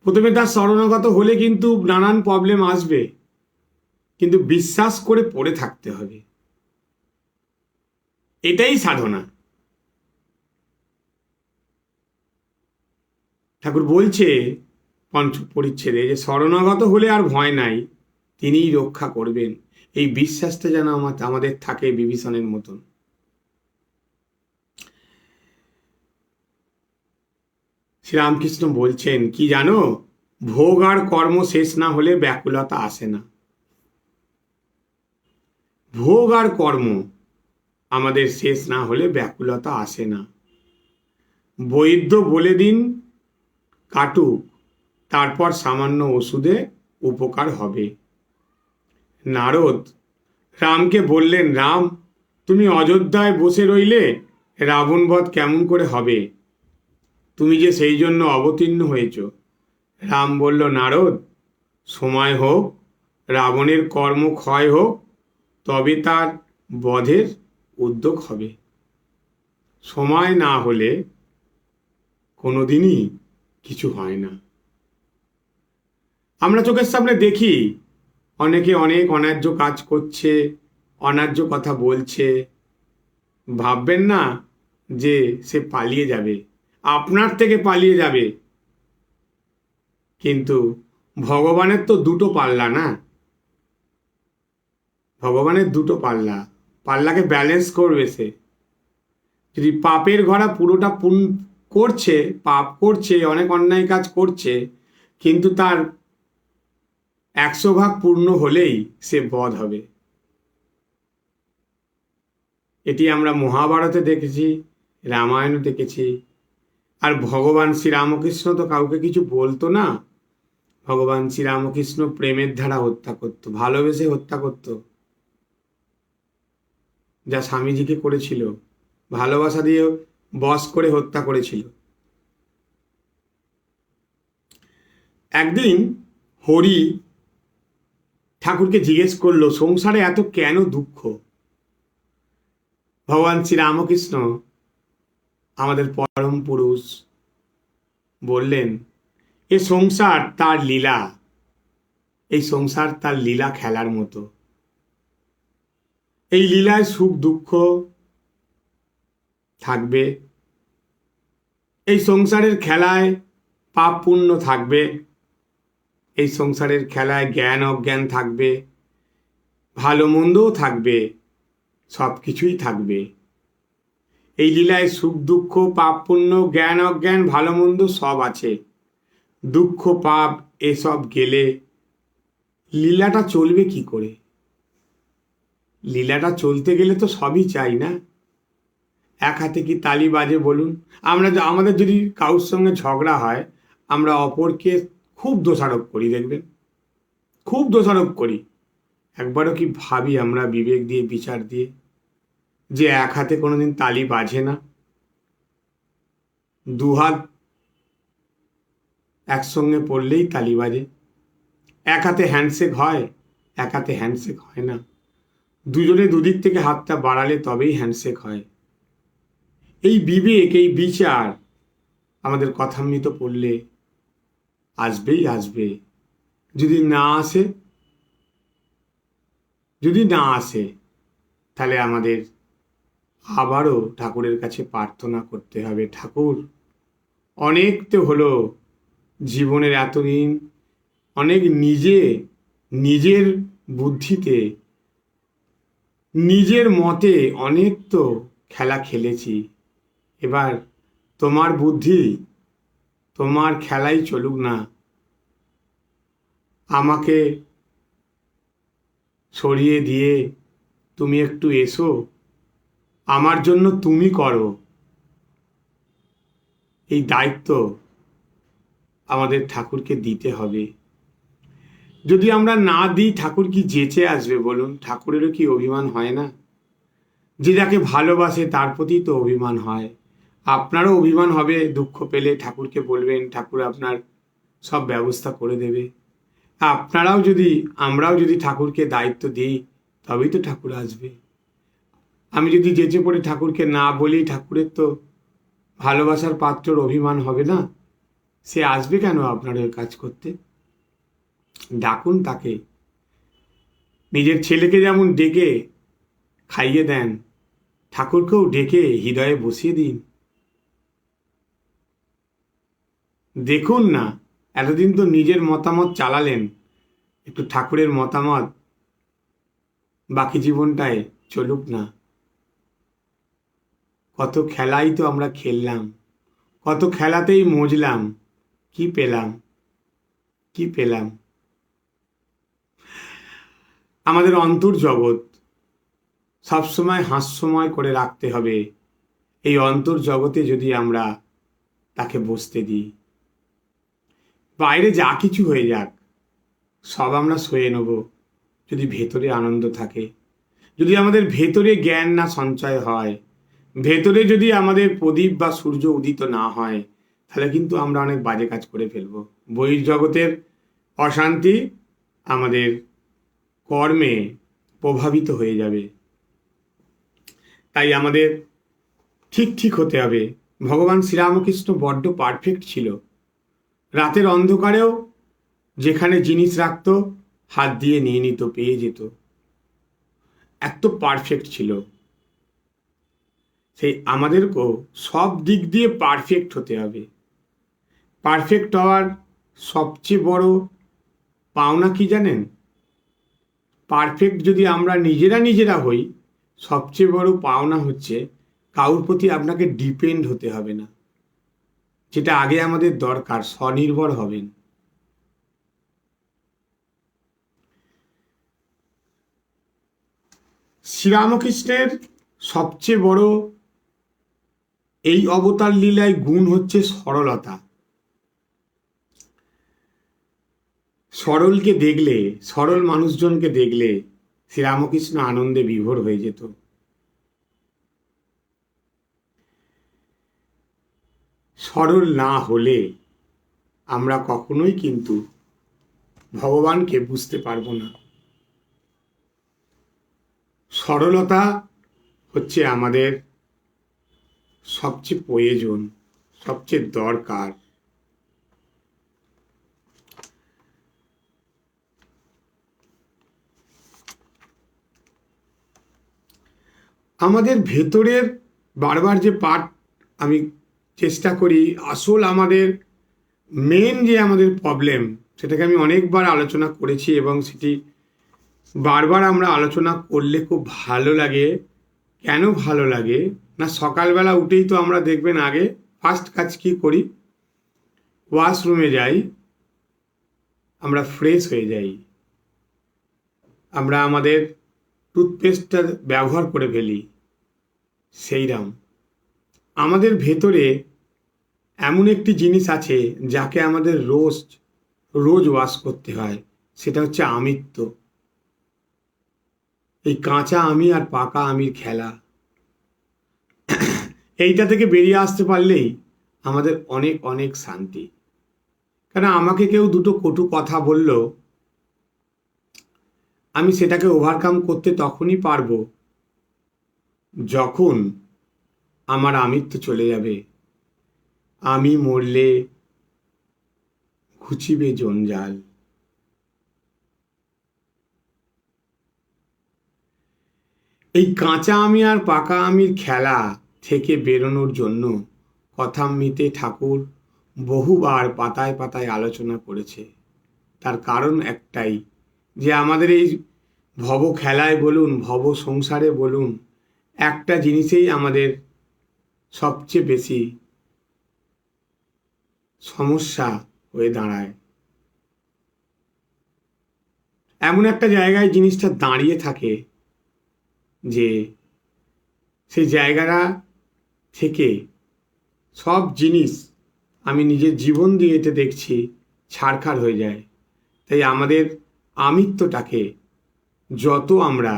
Speaker 1: প্রথমে তার শরণাগত হলে কিন্তু নানান প্রবলেম আসবে, কিন্তু বিশ্বাস করে পড়ে থাকতে হবে। এটাই সাধনা। ঠাকুর বলছে পঞ্চম পরিচ্ছেদে যে শরণাগত হলে আর ভয় নাই, তিনিই রক্ষা করবেন। এই বিশ্বাসটা যেন আমাদের থাকে বিভীষণের মতন। শ্রীরামকৃষ্ণ বলছেন কি জানো, ভোগ আর কর্ম শেষ না হলে ব্যাকুলতা আসে না। ভোগ আর কর্ম আমাদের শেষ না হলে ব্যাকুলতা আসে না। বৈদ্য বলে দিন কাটুক, তারপর সামান্য ওষুধে উপকার হবে। নারদ রামকে বললেন, রাম তুমি অযোধ্যায় বসে রইলে রাবণ বধ কেমন করে হবে? তুমি যে সেই জন্য অবতীর্ণ হয়েছ। রাম বলল, নারদ সময় হোক, রাবণের কর্ম ক্ষয় হোক, তবে তার বধের উদ্যোগ হবে। সময় না হলে কোনোদিনই কিছু হয় না। আমরা চোখের সামনে দেখি অনেকে অনেক অন্যায্য কাজ করছে, অন্যায্য কথা বলছে। ভাববেন না যে সে পালিয়ে যাবে, আপনার থেকে পালিয়ে যাবে। কিন্তু ভগবানের তো দুটো পাল্লা না, ভগবানের দুটো পাল্লাকে ব্যালেন্স করবে সে। যদি পাপের ঘোড়া পুরোটা করছে, পাপ করছে, অনেক অন্যায় কাজ করছে, কিন্তু তার 100 ভাগ পূর্ণ হলেই সে বধ হবে। এটি আমরা মহাভারতে দেখেছি, রামায়ণে দেখেছি। আর ভগবান শ্রীরামকৃষ্ণ তো কাউকে কিছু বলতো না। ভগবান শ্রীরামকৃষ্ণ প্রেমের ধারা হত্যা করত, ভালোবেসে হত্যা করত। যা স্বামীজিকে করেছিল, ভালোবাসা দিয়ে বশ করে হত্যা করেছিল। একদিন হরি ঠাকুরকে জিজ্ঞেস করলো, সংসারে এত কেন দুঃখ? ভগবান শ্রীরামকৃষ্ণ আমাদের পরম পুরুষ বললেন, এ সংসার তার লীলা, এই সংসার তার লীলা খেলার মতো। এই লীলায় সুখ দুঃখ থাকবে, এই সংসারের খেলায় পাপ পুণ্য থাকবে, এই সংসারের খেলায় জ্ঞান অজ্ঞান থাকবে, ভালো মন্দও থাকবে, সব কিছুই থাকবে। এই লীলায় সুখ দুঃখ পাপ পুণ্য জ্ঞান অজ্ঞান ভালো মন্দ সব আছে। দুঃখ পাপ এসব গেলে লীলাটা চলবে কি করে? লীলাটা চলতে গেলে তো সবই চাই না। এক হাতে কি তালি বাজে বলুন? আমাদের যদি কারোর সঙ্গে ঝগড়া হয়, আমরা অপরকে খুব দোষারোপ করি, দেখবেন খুব দোষারোপ করি। একবারও কি ভাবি আমরা বিবেক দিয়ে বিচার দিয়ে যে এক হাতে কোনোদিন তালি বাজে না, দুহাত একসঙ্গে পড়লেই তালি বাজে। এক হাতে হ্যান্ডশেক হয়, এক হাতে হ্যান্ডশেক হয় না। দুজনে দুদিক থেকে হাতটা বাড়ালে তবেই হ্যান্ডশেক হয়। এই বিবেক, এই বিচার আমাদের কথামৃত পড়লে আসবেই আসবে। যদি না আসে, তাহলে আমাদের আবারও ঠাকুরের কাছে প্রার্থনা করতে হবে, ঠাকুর অনেক তো হলো জীবনের এতদিন, অনেক নিজের বুদ্ধিতে, নিজের মতে অনেক তো খেলা খেলেছি। এবার তোমার বুদ্ধি, তোমার খেলাই চলুক না। আমাকে সরিয়ে দিয়ে তুমি একটু এসো, আমার জন্য তুমি করো। এই দায়িত্ব আমাদের ঠাকুরকে দিতে হবে। যদি আমরা না দিই, ঠাকুর কি যেচে আসবে বলুন? ঠাকুরেরও কি অভিমান হয় না? যে যাকে ভালোবাসে তার প্রতি তো অভিমান হয়। আপনারও অভিমান হবে, দুঃখ পেলে ঠাকুরকে বলবেন, ঠাকুর আপনার সব ব্যবস্থা করে দেবে। আমরাও যদি ঠাকুরকে দায়িত্ব দিই, তবেই তো ঠাকুর আসবে। আমি যদি যেচে পড়ে ঠাকুরকে না বলি, ঠাকুরের তো ভালোবাসার পাত্রর অভিমান হবে না? সে আসবে কেন আপনার ওই কাজ করতে? ডাকুন তাকে। নিজের ছেলেকে যেমন ডেকে খাইয়ে দেন, ঠাকুরকেও ডেকে হৃদয়ে বসিয়ে দিন। দেখুন না, এতদিন তো নিজের মতামত চালালেন, একটু ঠাকুরের মতামত বাকি জীবনটায় চলুক না। কত খেলাই তো আমরা খেললাম, কত খেলাতেই মজলাম, কি পেলাম? আমাদের অন্তর্জগৎ সবসময় হাস্যময় করে রাখতে হবে। এই অন্তর্জগতে যদি আমরা তাকে বসতে দিই, বাইরে যা কিছু হয়ে যাক সব আমরা সয়ে নেব, যদি ভেতরে আনন্দ থাকে, যদি আমাদের ভেতরে জ্ঞান না সঞ্চয় হয়, ভেতরে যদি আমাদের প্রদীপ বা সূর্য উদিত না হয়, তাহলে কিন্তু আমরা অনেক বাজে কাজ করে ফেলবো। বহির্জগতের অশান্তি আমাদের কর্মে প্রভাবিত হয়ে যাবে। তাই আমাদের ঠিক হতে হবে। ভগবান শ্রীরামকৃষ্ণ বড্ড পারফেক্ট ছিল। রাতের অন্ধকারেও যেখানে জিনিস রাখত, হাত দিয়ে নিয়ে নিত, পেয়ে যেত। এত পারফেক্ট ছিল। সেই আমাদেরকেও সব দিক দিয়ে পারফেক্ট হতে হবে। পারফেক্ট হওয়ার সবচেয়ে বড় পাওনা কি জানেন? পারফেক্ট যদি আমরা নিজেরা হই, সবচেয়ে বড় পাওনা হচ্ছে কারোর প্রতি আপনাকে ডিপেন্ড হতে হবে না। যেটা আগে আমাদের দরকার, স্বনির্ভর হবেন। শ্রীরামকৃষ্ণের সবচেয়ে বড় এই অবতার লীলায় গুণ হচ্ছে সরলতা। সরল মানুষজনকে দেখলে শ্রীরামকৃষ্ণ আনন্দে বিভোর হয়ে যেত। সরল না হলে আমরা কখনোই কিন্তু ভগবানকে বুঝতে পারবো না। সরলতা হচ্ছে আমাদের সবচেয়ে প্রয়োজন, সবচেয়ে দরকার। আমাদের ভেতরের বারবার যে পার্ট আমি চেষ্টা করি, আসল আমাদের মেন যে আমাদের প্রবলেম, সেটাকে আমি অনেকবার আলোচনা করেছি এবং সেটি বারবার আমরা আলোচনা করলে খুব ভালো লাগে। কেন ভালো লাগে না, সকালবেলা উঠেই তো আমরা দেখবেন আগে ফার্স্ট কাজ কি করি, ওয়াশরুমে যাই, আমরা ফ্রেশ হয়ে যাই, আমরা আমাদের টুথপেস্টটা ব্যবহার করে ফেলি। সেইরাম আমাদের ভেতরে এমন একটি জিনিস আছে যাকে আমাদের রোজ ওয়াশ করতে হয়, সেটা হচ্ছে আমিত্ব। এই কাঁচা আমি আর পাকা আমির খেলা, এইটা থেকে বেরিয়ে আসতে পারলেই আমাদের অনেক অনেক শান্তি। কারণ আমাকে কেউ দুটো কটু কথা বলল, আমি সেটাকে ওভারকাম করতে তখনই পারবো যখন আমার আমিত্ব চলে যাবে, আমি মরলে ঘুচিবে জঞ্জাল। এই কাঁচা আমি আর পাকা আমির খেলা থেকে বেরোনোর জন্য কথামৃতে ঠাকুর বহুবার পাতায় পাতায় আলোচনা করেছে। তার কারণ একটাই, যে আমাদের এই ভব খেলায় বলুন, ভব সংসারে বলুন, একটা জিনিসেই আমাদের সবচেয়ে বেশি সমস্যা হয়ে দাঁড়ায়। এমন একটা জায়গায় জিনিসটা দাঁড়িয়ে থাকে যে সেই জায়গাটা থেকে সব জিনিস, আমি নিজের জীবন দিয়ে এতে দেখছি, ছারখার হয়ে যায়। তাই আমাদের আমিত্বটাকে যত আমরা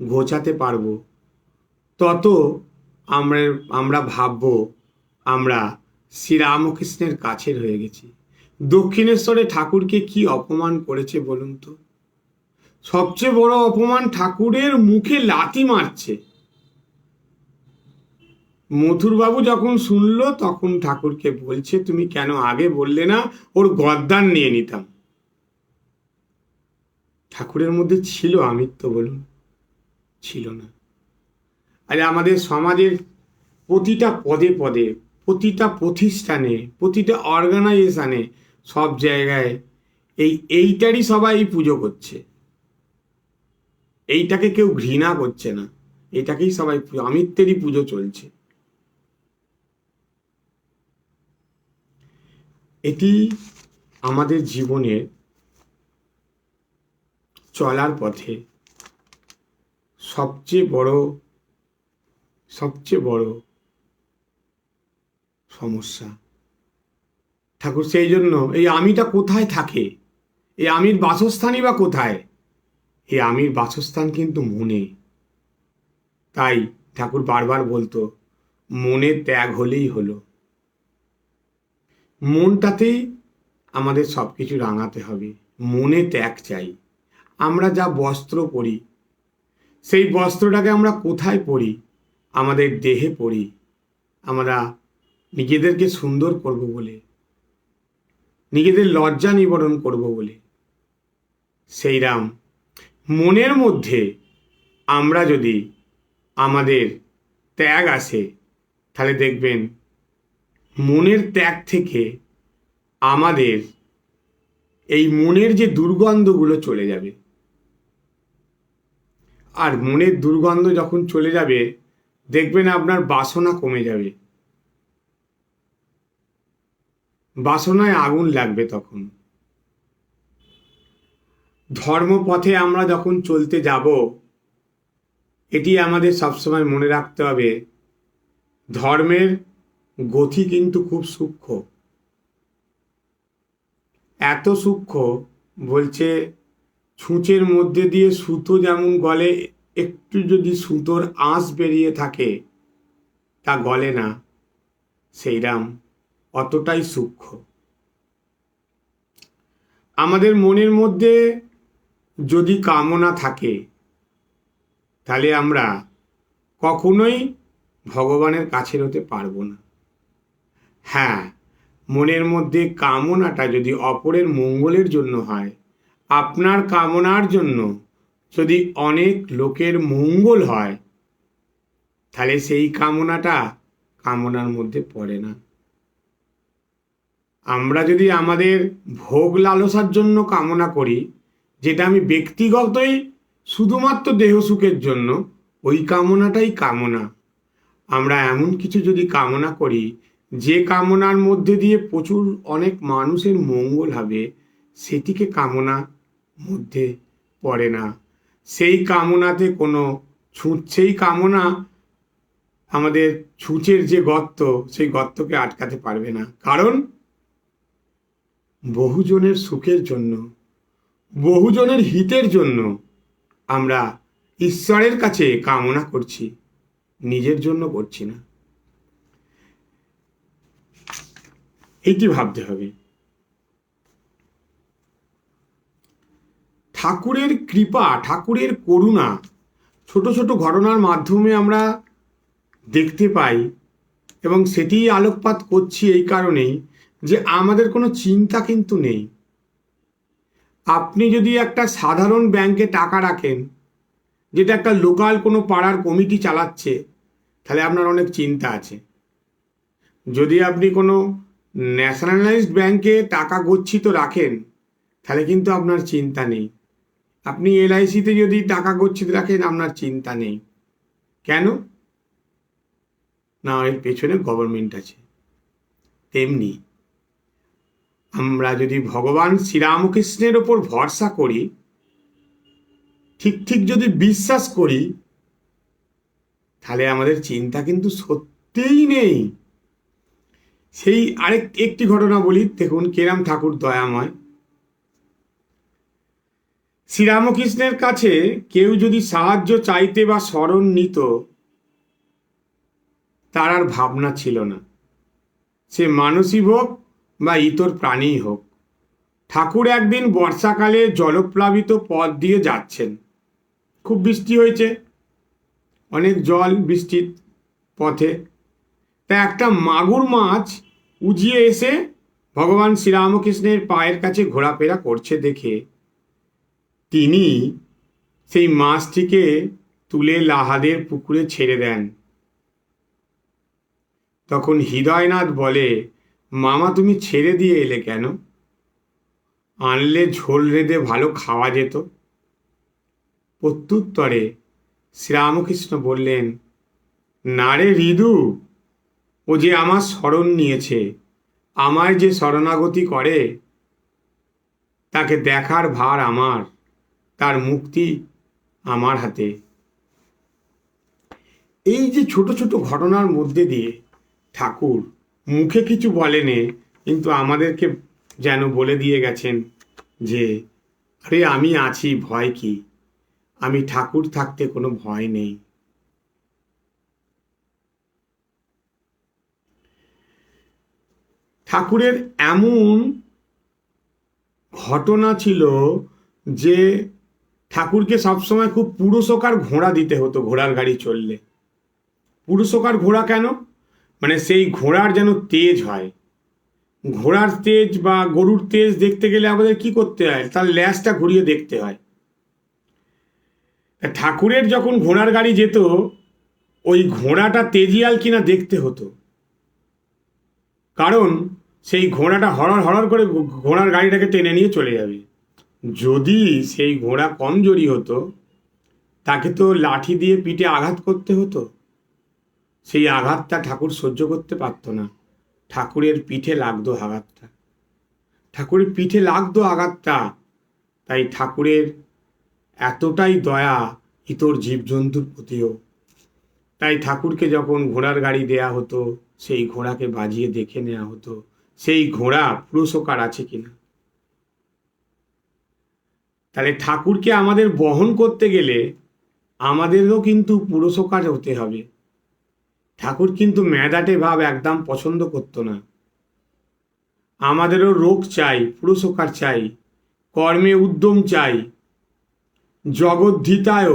Speaker 1: ঘোচাতে পারবো, তত আমরা ভাবব আমরা শ্রীরামকৃষ্ণের কাছের হয়ে গেছি। দক্ষিণেশ্বরে ঠাকুরকে কি অপমান করেছে বলুন তো? সবচেয়ে বড় অপমান, ঠাকুরের মুখে লাথি মারছে। মথুরবাবু যখন শুনলো, তখন ঠাকুরকে বলছে, তুমি কেন আগে বললে না, ওর গদ্দান নিয়ে নিতাম। ঠাকুরের মধ্যে ছিল আমিত্ব বলুন? ছিল না। আরে আমাদের সমাজের প্রতিটা পদে পদে, প্রতিটা প্রতিষ্ঠানে, প্রতিটা অর্গানাইজেশনে, সব জায়গায় এইটারই সবাই পুজো করছে। এইটাকে কেউ ঘৃণা করছে না, এটাকেই সবাই আমিত্বেরই পুজো চলছে। এটি আমাদের জীবনের চলার পথে সবচেয়ে বড় সমস্যা। ঠাকুর সেই জন্য, এই আমিটা কোথায় থাকে, এই আমির বাসস্থানই বা কোথায়? এই আমির বাসস্থান কিন্তু মনে। তাই ঠাকুর বারবার বলতো, মনে ত্যাগ হলেই হলো। মনটাতেই আমাদের সব কিছু রাঙাতে হবে, মনে ত্যাগ চাই। আমরা যা বস্ত্র পরি, সেই বস্ত্রটাকে আমরা কোথায় পরি? আমাদের দেহে পরি, আমরা নিজেদেরকে সুন্দর করব বলে, নিজেদের লজ্জা নিবারণ করব বলে। সেইরাম মনের মধ্যে আমরা যদি আমাদের ত্যাগ আসে, তাহলে দেখবেন মনের ত্যাগ থেকে আমাদের এই মনের যে দুর্গন্ধগুলো চলে যাবে। আর মনের দুর্গন্ধ যখন চলে যাবে, দেখবেন আপনার বাসনা কমে যাবে, বাসনায় আগুন লাগবে। তখন ধর্মপথে আমরা যখন চলতে যাব, এটি আমাদের সবসময় মনে রাখতে হবে, ধর্মের গতি কিন্তু খুব সূক্ষ্ম। এত সূক্ষ্ম, বলছে ছুঁচের মধ্যে দিয়ে সুতো যেমন গলে, একটু যদি সুতোর আঁশ বেরিয়ে থাকে তা গলে না, সেইরাম অতটাই সূক্ষ্ম। আমাদের মনের মধ্যে যদি কামনা থাকে, তাহলে আমরা কখনোই ভগবানের কাছের হতে পারবো না। হ্যাঁ, মনের মধ্যে কামনাটা যদি অপরের মঙ্গলের জন্য হয়, আপনার কামনার জন্য যদি অনেক লোকের মঙ্গল হয়, তাহলে সেই কামনাটা কামনার মধ্যে পড়ে না। আমরা যদি আমাদের ভোগ লালসার জন্য কামনা করি, যেটা আমি ব্যক্তিগতই শুধুমাত্র দেহ সুখের জন্য, ওই কামনাটাই কামনা। আমরা এমন কিছু যদি কামনা করি, যে কামনার মধ্যে দিয়ে প্রচুর অনেক মানুষের মঙ্গল হবে, সেটিকে কামনা মধ্যে পড়ে না। সেই কামনাতে কোনো সেই কামনা আমাদের ছুঁচের যে গর্ত, সেই গর্তকে আটকাতে পারবে না। কারণ বহুজনের সুখের জন্য, বহুজনের হিতের জন্য আমরা ঈশ্বরের কাছে কামনা করছি, নিজের জন্য করছি না। এইটি ভাবতে হবে। ঠাকুরের কৃপা, ঠাকুরের করুণা, ছোট ছোট ঘটনার মাধ্যমে আমরা দেখতে পাই, এবং সেটিই আলোকপাত করছি এই কারণেই যে আমাদের কোনো চিন্তা কিন্তু নেই। আপনি যদি একটা সাধারণ ব্যাংকে টাকা রাখেন, যেটা একটা লোকাল কোনো পাড়ার কমিটি চালাচ্ছে, তাহলে আপনার অনেক চিন্তা আছে। যদি আপনি কোনো ন্যাশনালাইজড ব্যাংকে টাকা গচ্ছিত রাখেন, তাহলে কিন্তু আপনার চিন্তা নেই। আপনি এলআইসিতে যদি টাকা গচ্ছিত রাখেন, আপনার চিন্তা নেই। কেন? না, এর পেছনে গভর্নমেন্ট আছে। তেমনি আমরা যদি ভগবান শ্রীরামকৃষ্ণের ওপর ভরসা করি, ঠিক ঠিক যদি বিশ্বাস করি, তাহলে আমাদের চিন্তা কিন্তু সত্যিই নেই। সেই একটি ঘটনা বলি, দেখুন কেরাম ঠাকুর দয়াময়। শ্রীরামকৃষ্ণের কাছে কেউ যদি সাহায্য চাইতে বা শরণ নিত, তার আর ভাবনা ছিল না, সে মানুষই হোক বা ইতর প্রাণীই হোক। ঠাকুর একদিন বর্ষাকালে জলপ্লাবিত পথ দিয়ে যাচ্ছেন। খুব বৃষ্টি হয়েছে, অনেক জল বৃষ্টির পথে। তা একটা মাগুর মাছ উজিয়ে এসে ভগবান শ্রীরামকৃষ্ণের পায়ের কাছে ঘোরাফেরা করছে দেখে তিনি সেই মাছটিকে তুলে লাহাদের পুকুরে ছেড়ে দেন। তখন হৃদয়নাথ বলে, মামা তুমি ছেড়ে দিয়ে এলে কেন? আনলে ঝোল রেঁধে ভালো খাওয়া যেত। প্রত্যুত্তরে শ্রীরামকৃষ্ণ বললেন, না রে হৃদু, ও যে আমার শরণ নিয়েছে, আমায় যে শরণাগতি করে, তাকে দেখার ভার আমার, তার মুক্তি আমার হাতে। এই যে ছোট ছোট ঘটনার মধ্যে দিয়ে ঠাকুর মুখে কিছু বলেনে, কিন্তু আমাদেরকে যেন বলে দিয়ে গেছেন যে আরে আমি আছি, ভয় কি? আমি ঠাকুর থাকতে কোনো ভয় নেই। ঠাকুরের এমন ঘটনা ছিল যে ঠাকুরকে সবসময় খুব পুরুষকার ঘোড়া দিতে হতো ঘোড়ার গাড়ি চললে। পুরুষকার ঘোড়া কেন? মানে সেই ঘোড়ার যেন তেজ হয়। ঘোড়ার তেজ বা গরুর তেজ দেখতে গেলে আমাদের কি করতে হয়? তার ল্যাজটা ঘুরিয়ে দেখতে হয়। ঠাকুরের যখন ঘোড়ার গাড়ি যেত, ওই ঘোড়াটা তেজিয়াল কিনা দেখতে হতো, কারণ সেই ঘোড়াটা হরর হরর করে ঘোড়ার গাড়িটাকে টেনে নিয়ে চলে যাবে। যদি সেই ঘোড়া কমজোরি হতো, তাকে তো লাঠি দিয়ে পিঠে আঘাত করতে হতো। সেই আঘাতটা ঠাকুর সহ্য করতে পারতো না। ঠাকুরের পিঠে লাগতো আঘাতটা, ঠাকুরের পিঠে লাগতো আঘাতটা। তাই ঠাকুরের এতটাই দয়া ইতর জীবজন্তুর প্রতিও। তাই ঠাকুরকে যখন ঘোড়ার গাড়ি দেয়া হতো, সেই ঘোড়াকে বাজিয়ে দেখে নেওয়া হতো সেই ঘোড়া পুরুষকার আছে কিনা। তাহলে ঠাকুরকে আমাদের বহন করতে গেলে আমাদেরও কিন্তু পুরুষকার হতে হবে। ঠাকুর কিন্তু মেদাটে ভাব একদম পছন্দ করতো না। আমাদেরও রোগ চাই, পুরুষকার চাই, কর্মে উদ্যম চাই, জগদ্ধিতায়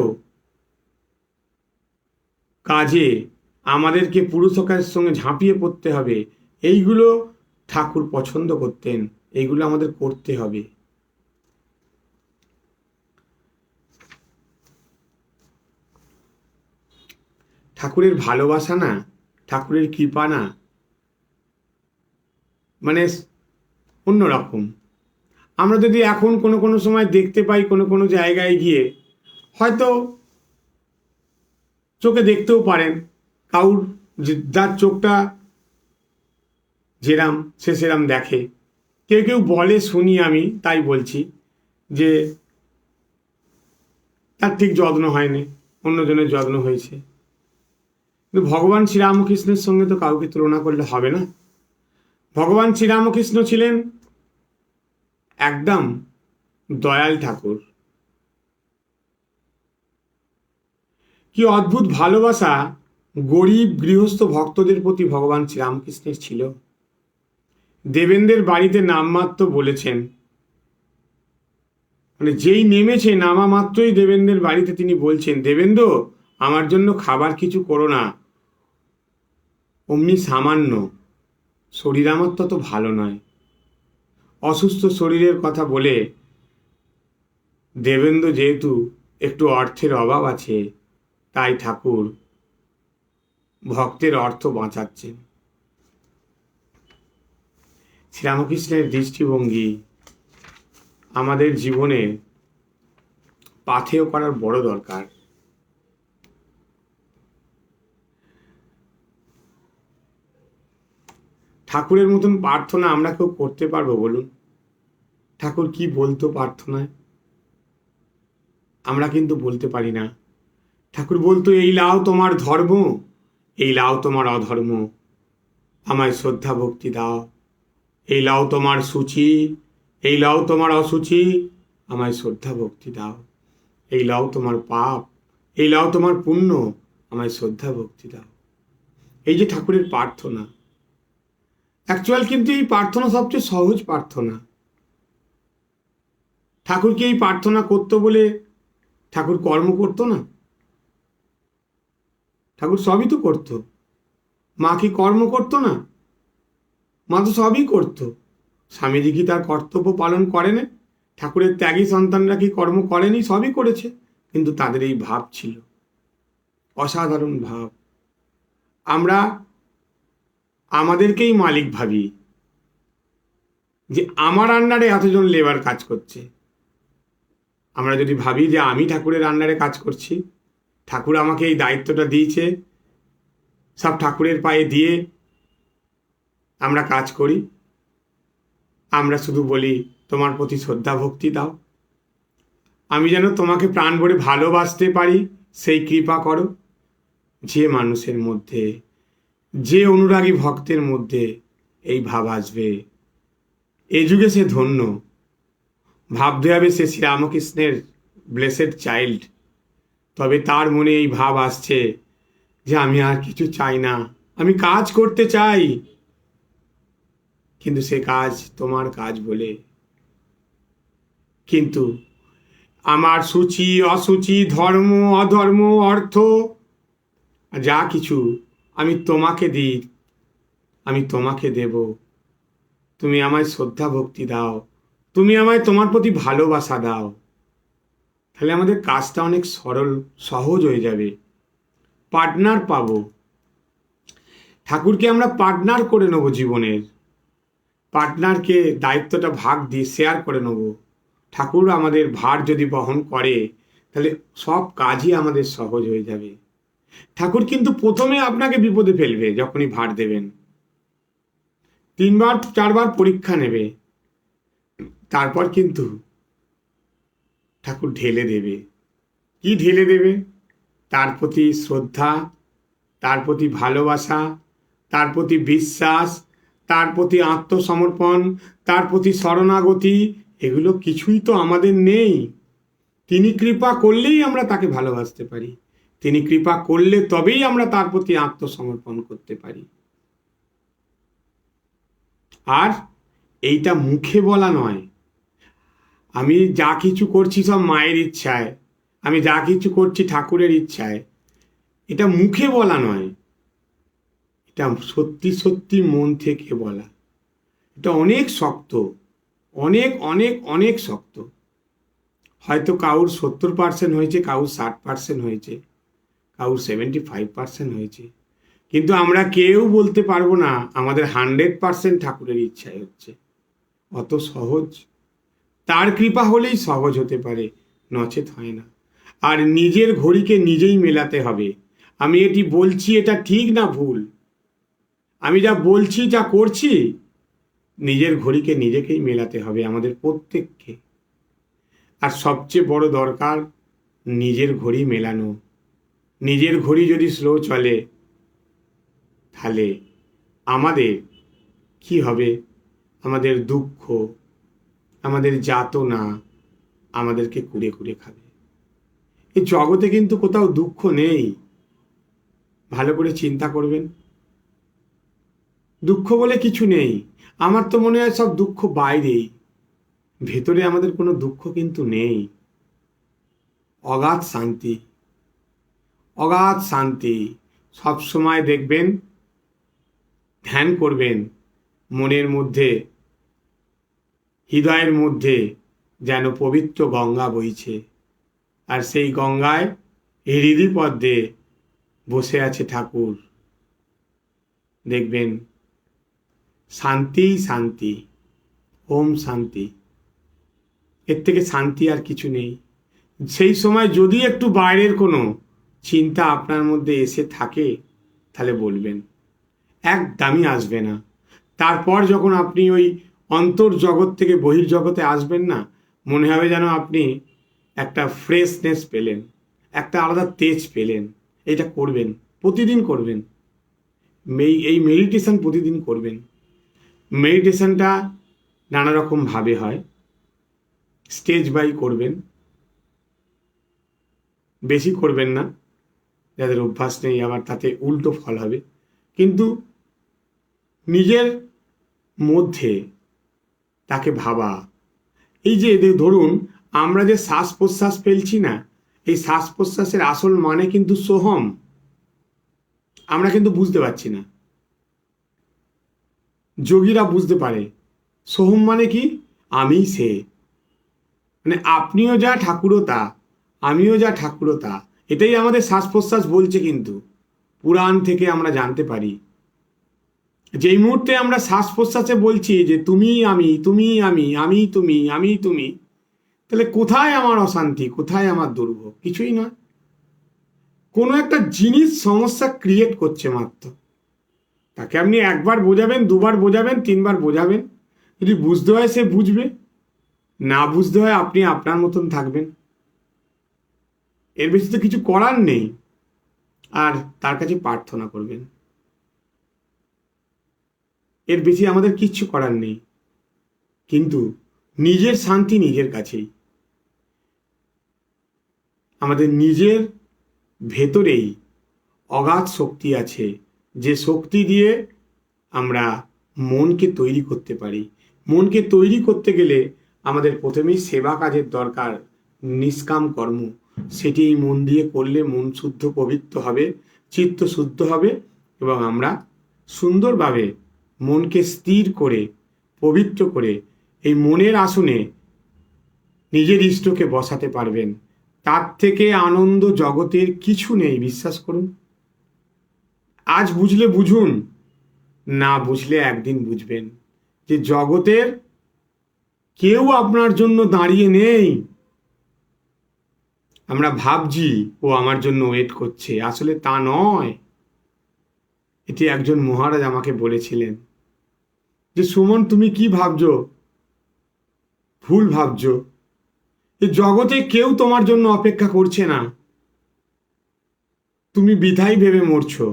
Speaker 1: কাজে আমাদেরকে পুরুষকারের সঙ্গে ঝাঁপিয়ে পড়তে হবে। এইগুলো ঠাকুর পছন্দ করতেন, এইগুলো আমাদের করতে হবে। ঠাকুরের ভালোবাসা না, ঠাকুরের কৃপা না, মানে অন্যরকম। আমরা যদি এখন কোনো কোনো সময় দেখতে পাই কোনো কোনো জায়গায় গিয়ে, হয়তো চোখে দেখতেও পারেন কাউর যার চোখটা যেরাম সে সেরাম দেখে। কেউ কেউ বলে, শুনি আমি, তাই বলছি, যে তার ঠিক যত্ন হয়নি, অন্যজনের যত্ন হয়েছে। কিন্তু ভগবান শ্রীরামকৃষ্ণের সঙ্গে তো কাউকে তুলনা করলে হবে না। ভগবান শ্রীরামকৃষ্ণ ছিলেন একদম দয়াল ঠাকুর। কি অদ্ভুত ভালোবাসা গরিব গৃহস্থ ভক্তদের প্রতি ভগবান শ্রীরামকৃষ্ণের ছিল। দেবেন্দ্রের বাড়িতে নামমাত্র বলেছেন, মানে যেই নেমেছে নামা মাত্রই দেবেন্দ্রের বাড়িতে তিনি বলছেন, দেবেন্দ্র আমার জন্য খাবার কিছু করো না, অমনি সামান্য শরীর আমার তত ভালো নয়, অসুস্থ শরীরের কথা বলে দেবেন্দ্র যেহেতু একটু অর্থের অভাব আছে, তাই ঠাকুর ভক্তের অর্থ বাঁচাচ্ছেন। শ্রীরামকৃষ্ণের দৃষ্টিভঙ্গি আমাদের জীবনে পাথেয় করার বড় দরকার। ঠাকুরের মতন প্রার্থনা আমরা কেউ করতে পারবো বলুন? ঠাকুর কি বলতো প্রার্থনায়? আমরা কিন্তু বলতে পারি না। ঠাকুর বলতো, এই লাও তোমার ধর্ম, এই লাও তোমার অধর্ম, আমায় শ্রদ্ধা ভক্তি দাও। এই লাও তোমার সূচি, এই লাও তোমার অসুচি, আমায় শ্রদ্ধা ভক্তি দাও। এই লাও তোমার পাপ, এই লাও তোমার পুণ্য, আমায় শ্রদ্ধা ভক্তি দাও। এই যে ঠাকুরের প্রার্থনা, অ্যাকচুয়াল কিন্তু এই প্রার্থনা সবচেয়ে সহজ প্রার্থনা। ঠাকুরকে এই প্রার্থনা করতো বলে ঠাকুর কর্ম করতো না? ঠাকুর সবই তো করতো। মা কি কর্ম করতো না? মা তো সবই করতো। স্বামীজি কি তার কর্তব্য পালন করেনি? ঠাকুরের ত্যাগী সন্তানরা কি কর্ম করেনি? সবই করেছে, কিন্তু তাদের এই ভাব ছিল, অসাধারণ ভাব। আমরা আমাদেরকেই মালিক ভাবি, যে আমার আন্ডারে এতজন লেবার কাজ করছে। আমরা যদি ভাবি যে আমি ঠাকুরের আন্ডারে কাজ করছি, ঠাকুর আমাকে এই দায়িত্বটা দিয়েছে, সব ঠাকুরের পায়ে দিয়ে আমরা কাজ করি, আমরা শুধু বলি তোমার প্রতি শ্রদ্ধা ভক্তি দাও, আমি যেন তোমাকে প্রাণ ভরে ভালোবাসতে পারি, সেই কৃপা করো। যে মানুষের মধ্যে, যে অনুরাগী ভক্তের মধ্যে এই ভাব আসবে, এই যুগে সে ধন্য। ভাবতে হবে সে শ্রীরামকৃষ্ণের ব্লেসেড চাইল্ড। তবে তার মনে এই ভাব আসছে যে আমি আর কিছু চাই না, আমি কাজ করতে চাই, কিন্তু সে কাজ তোমার কাজ বলে। কিন্তু আমার সূচি অসুচি, ধর্ম অধর্ম, অর্থ যা কিছু আমি তোমাকে দিই, আমি তোমাকে দেব। তুমি আমায় শ্রদ্ধা ভক্তি দাও, তুমি আমায় তোমার প্রতি ভালোবাসা দাও। তাহলে আমাদের কাজটা অনেক সরল সহজ হয়ে যাবে, পার্টনার পাবো। ঠাকুরকে আমরা পার্টনার করে নেব জীবনের, পার্টনারকে দায়িত্বটা ভাগ দিয়ে শেয়ার করে নেব। ঠাকুর আমাদের ভার যদি বহন করে, তাহলে সব কাজই আমাদের সহজ হয়ে যাবে। ঠাকুর কিন্তু প্রথমে আপনাকে বিপদে ফেলবে যখনই ভার দেবেন, 3বার 4বার পরীক্ষা নেবে, তারপর কিন্তু ঠাকুর ঢেলে দেবে। কি ঢেলে দেবে? তার প্রতি শ্রদ্ধা, তার প্রতি ভালোবাসা, তার প্রতি বিশ্বাস, তার প্রতি আত্মসমর্পণ, তার প্রতি শরণাগতি। এগুলো কিছুই তো আমাদের নেই। তিনি কৃপা করলেই আমরা তাকে ভালোবাসতে পারি, তিনি কৃপা করলে তবেই আমরা তার প্রতি আত্মসমর্পণ করতে পারি। আর এইটা মুখে বলা নয়, আমি যা কিছু করছি সব মায়ের ইচ্ছায়, আমি যা কিছু করছি ঠাকুরের ইচ্ছায়, এটা মুখে বলা নয়, এটা সত্যি সত্যি মন থেকে বলা। এটা অনেক শক্ত, অনেক অনেক অনেক শক্ত। হয়তো কাউর 70% হয়েছে, কাউর 60% হয়েছে, কাউর 75% হয়েছে, কিন্তু আমরা কেউ বলতে পারবো না আমাদের 100% ঠাকুরের ইচ্ছায় হচ্ছে। অত সহজ, তার কৃপা হলেই সহজ হতে পারে, নচেত হয় না। আর নিজের ঘড়িকে নিজেই মেলাতে হবে। আমি এটি বলছি, এটা ঠিক না ভুল, আমি যা বলছি যা করছি, নিজের ঘড়িকে নিজেকেই মেলাতে হবে আমাদের প্রত্যেককে। আর সবচেয়ে বড় দরকার নিজের ঘড়ি মেলানো। নিজের ঘড়ি যদি স্লো চলে, তাহলে আমাদের কি হবে? আমাদের দুঃখ, আমাদের যাতনা আমাদেরকে কুড়ে কুড়ে খাবে। এই জগতে কিন্তু কোথাও দুঃখ নেই, ভালো করে চিন্তা করবেন। দুঃখ বলে কিছু নেই। আমার তো মনে হয় সব দুঃখ বাইরেই, ভেতরে আমাদের কোনো দুঃখ কিন্তু নেই। অগাধ শান্তি, অগাধ শান্তি। সব সময় দেখবেন ধ্যান করবেন, মনের মধ্যে, হৃদয়ের মধ্যে যেন পবিত্র গঙ্গা বইছে, আর সেই গঙ্গায় হৃদি পদ্মে বসে আছে ঠাকুর। দেখবেন শান্তিই শান্তি, ওম শান্তি। এর থেকে শান্তি আর কিছু নেই। সেই সময় যদি একটু বাইরের কোনো চিন্তা আপনার মধ্যে এসে থাকে তাহলে বলবেন, একদমই আসবে না। তারপর যখন আপনি ওই অন্তর জগৎ থেকে বহির্জগতে আসবেন না, মনে হবে যেন আপনি একটা ফ্রেশনেস পেলেন, একটা আলাদা তেজ পেলেন। এটা করবেন, প্রতিদিন করবেন। এই মেডিটেশন প্রতিদিন করবেন। মেডিটেশনটা নানা রকমভাবে হয়, স্টেজ বাই করবেন, বেশি করবেন না, যাদের অভ্যাস নেই আবার তাতে উল্টো ফল হবে। কিন্তু নিজের মধ্যে তাকে ভাবা, এই যে ধরুন আমরা যে শ্বাস প্রশ্বাস ফেলছি না, এই শ্বাস প্রশ্বাসের আসল মানে কিন্তু সোহম। আমরা কিন্তু বুঝতে পারছি না, যোগীরা বুঝতে পারে। সোহম মানে কি? আমি সে, মানে আপনিও যা ঠাকুরও তা, আমিও যা ঠাকুরও তা। এটাই আমাদের শ্বাস প্রশ্বাস বলছে। কিন্তু পুরাণ থেকে আমরা জানতে পারি, যেই মুহূর্তে আমরা শ্বাস প্রশ্বাসে বলছি যে তুমি আমি, তুমি আমি, আমি তুমি, আমি তুমি, তাহলে কোথায় আমার অশান্তি, কোথায় আমার দুর্ভোগ? কিছুই নয়। কোনো একটা জিনিস সমস্যা ক্রিয়েট করছে মাত্র। তাকে আপনি একবার বোঝাবেন, দুবার বোঝাবেন, তিনবার বোঝাবেন। যদি বুঝতে হয় সে বুঝবে, না বুঝতে হয় আপনি আপনার মতন থাকবেন। এর বেশি তো কিছু করার নেই। আর তার কাছে প্রার্থনা করবেন, এর বেশি আমাদের কিচ্ছু করার নেই। কিন্তু নিজের শান্তি নিজের কাছেই। আমাদের নিজের ভেতরেই অগাধ শক্তি আছে, যে শক্তি দিয়ে আমরা মনকে তৈরি করতে পারি। মনকে তৈরি করতে গেলে আমাদের প্রথমেই সেবা কাজের দরকার, নিষ্কাম কর্ম। সেটি মন দিয়ে করলে মন শুদ্ধ পবিত্র হবে, চিত্ত শুদ্ধ হবে, এবং আমরা সুন্দরভাবে মনকে স্থির করে পবিত্র করে এই মনের আসনে নিজের ইষ্টকে বসাতে পারবেন। তার থেকে আনন্দ জগতের কিছু নেই, বিশ্বাস করুন। আজ বুঝলে বুঝুন, না বুঝলে একদিন বুঝবেন যে জগতের কেউ আপনার জন্য দাঁড়িয়ে নেই। আমরা ভাবছি ও আমার জন্য ওয়েট করছে, আসলে তা নয়। এটি একজন মহারাজ আমাকে বলেছিলেন যে সুমন, তুমি কি ভাবছো? ভুল ভাবছো। এই জগতে কেউ তোমার জন্য অপেক্ষা করছে না, তুমি বৃথাই ভেবে মরছো।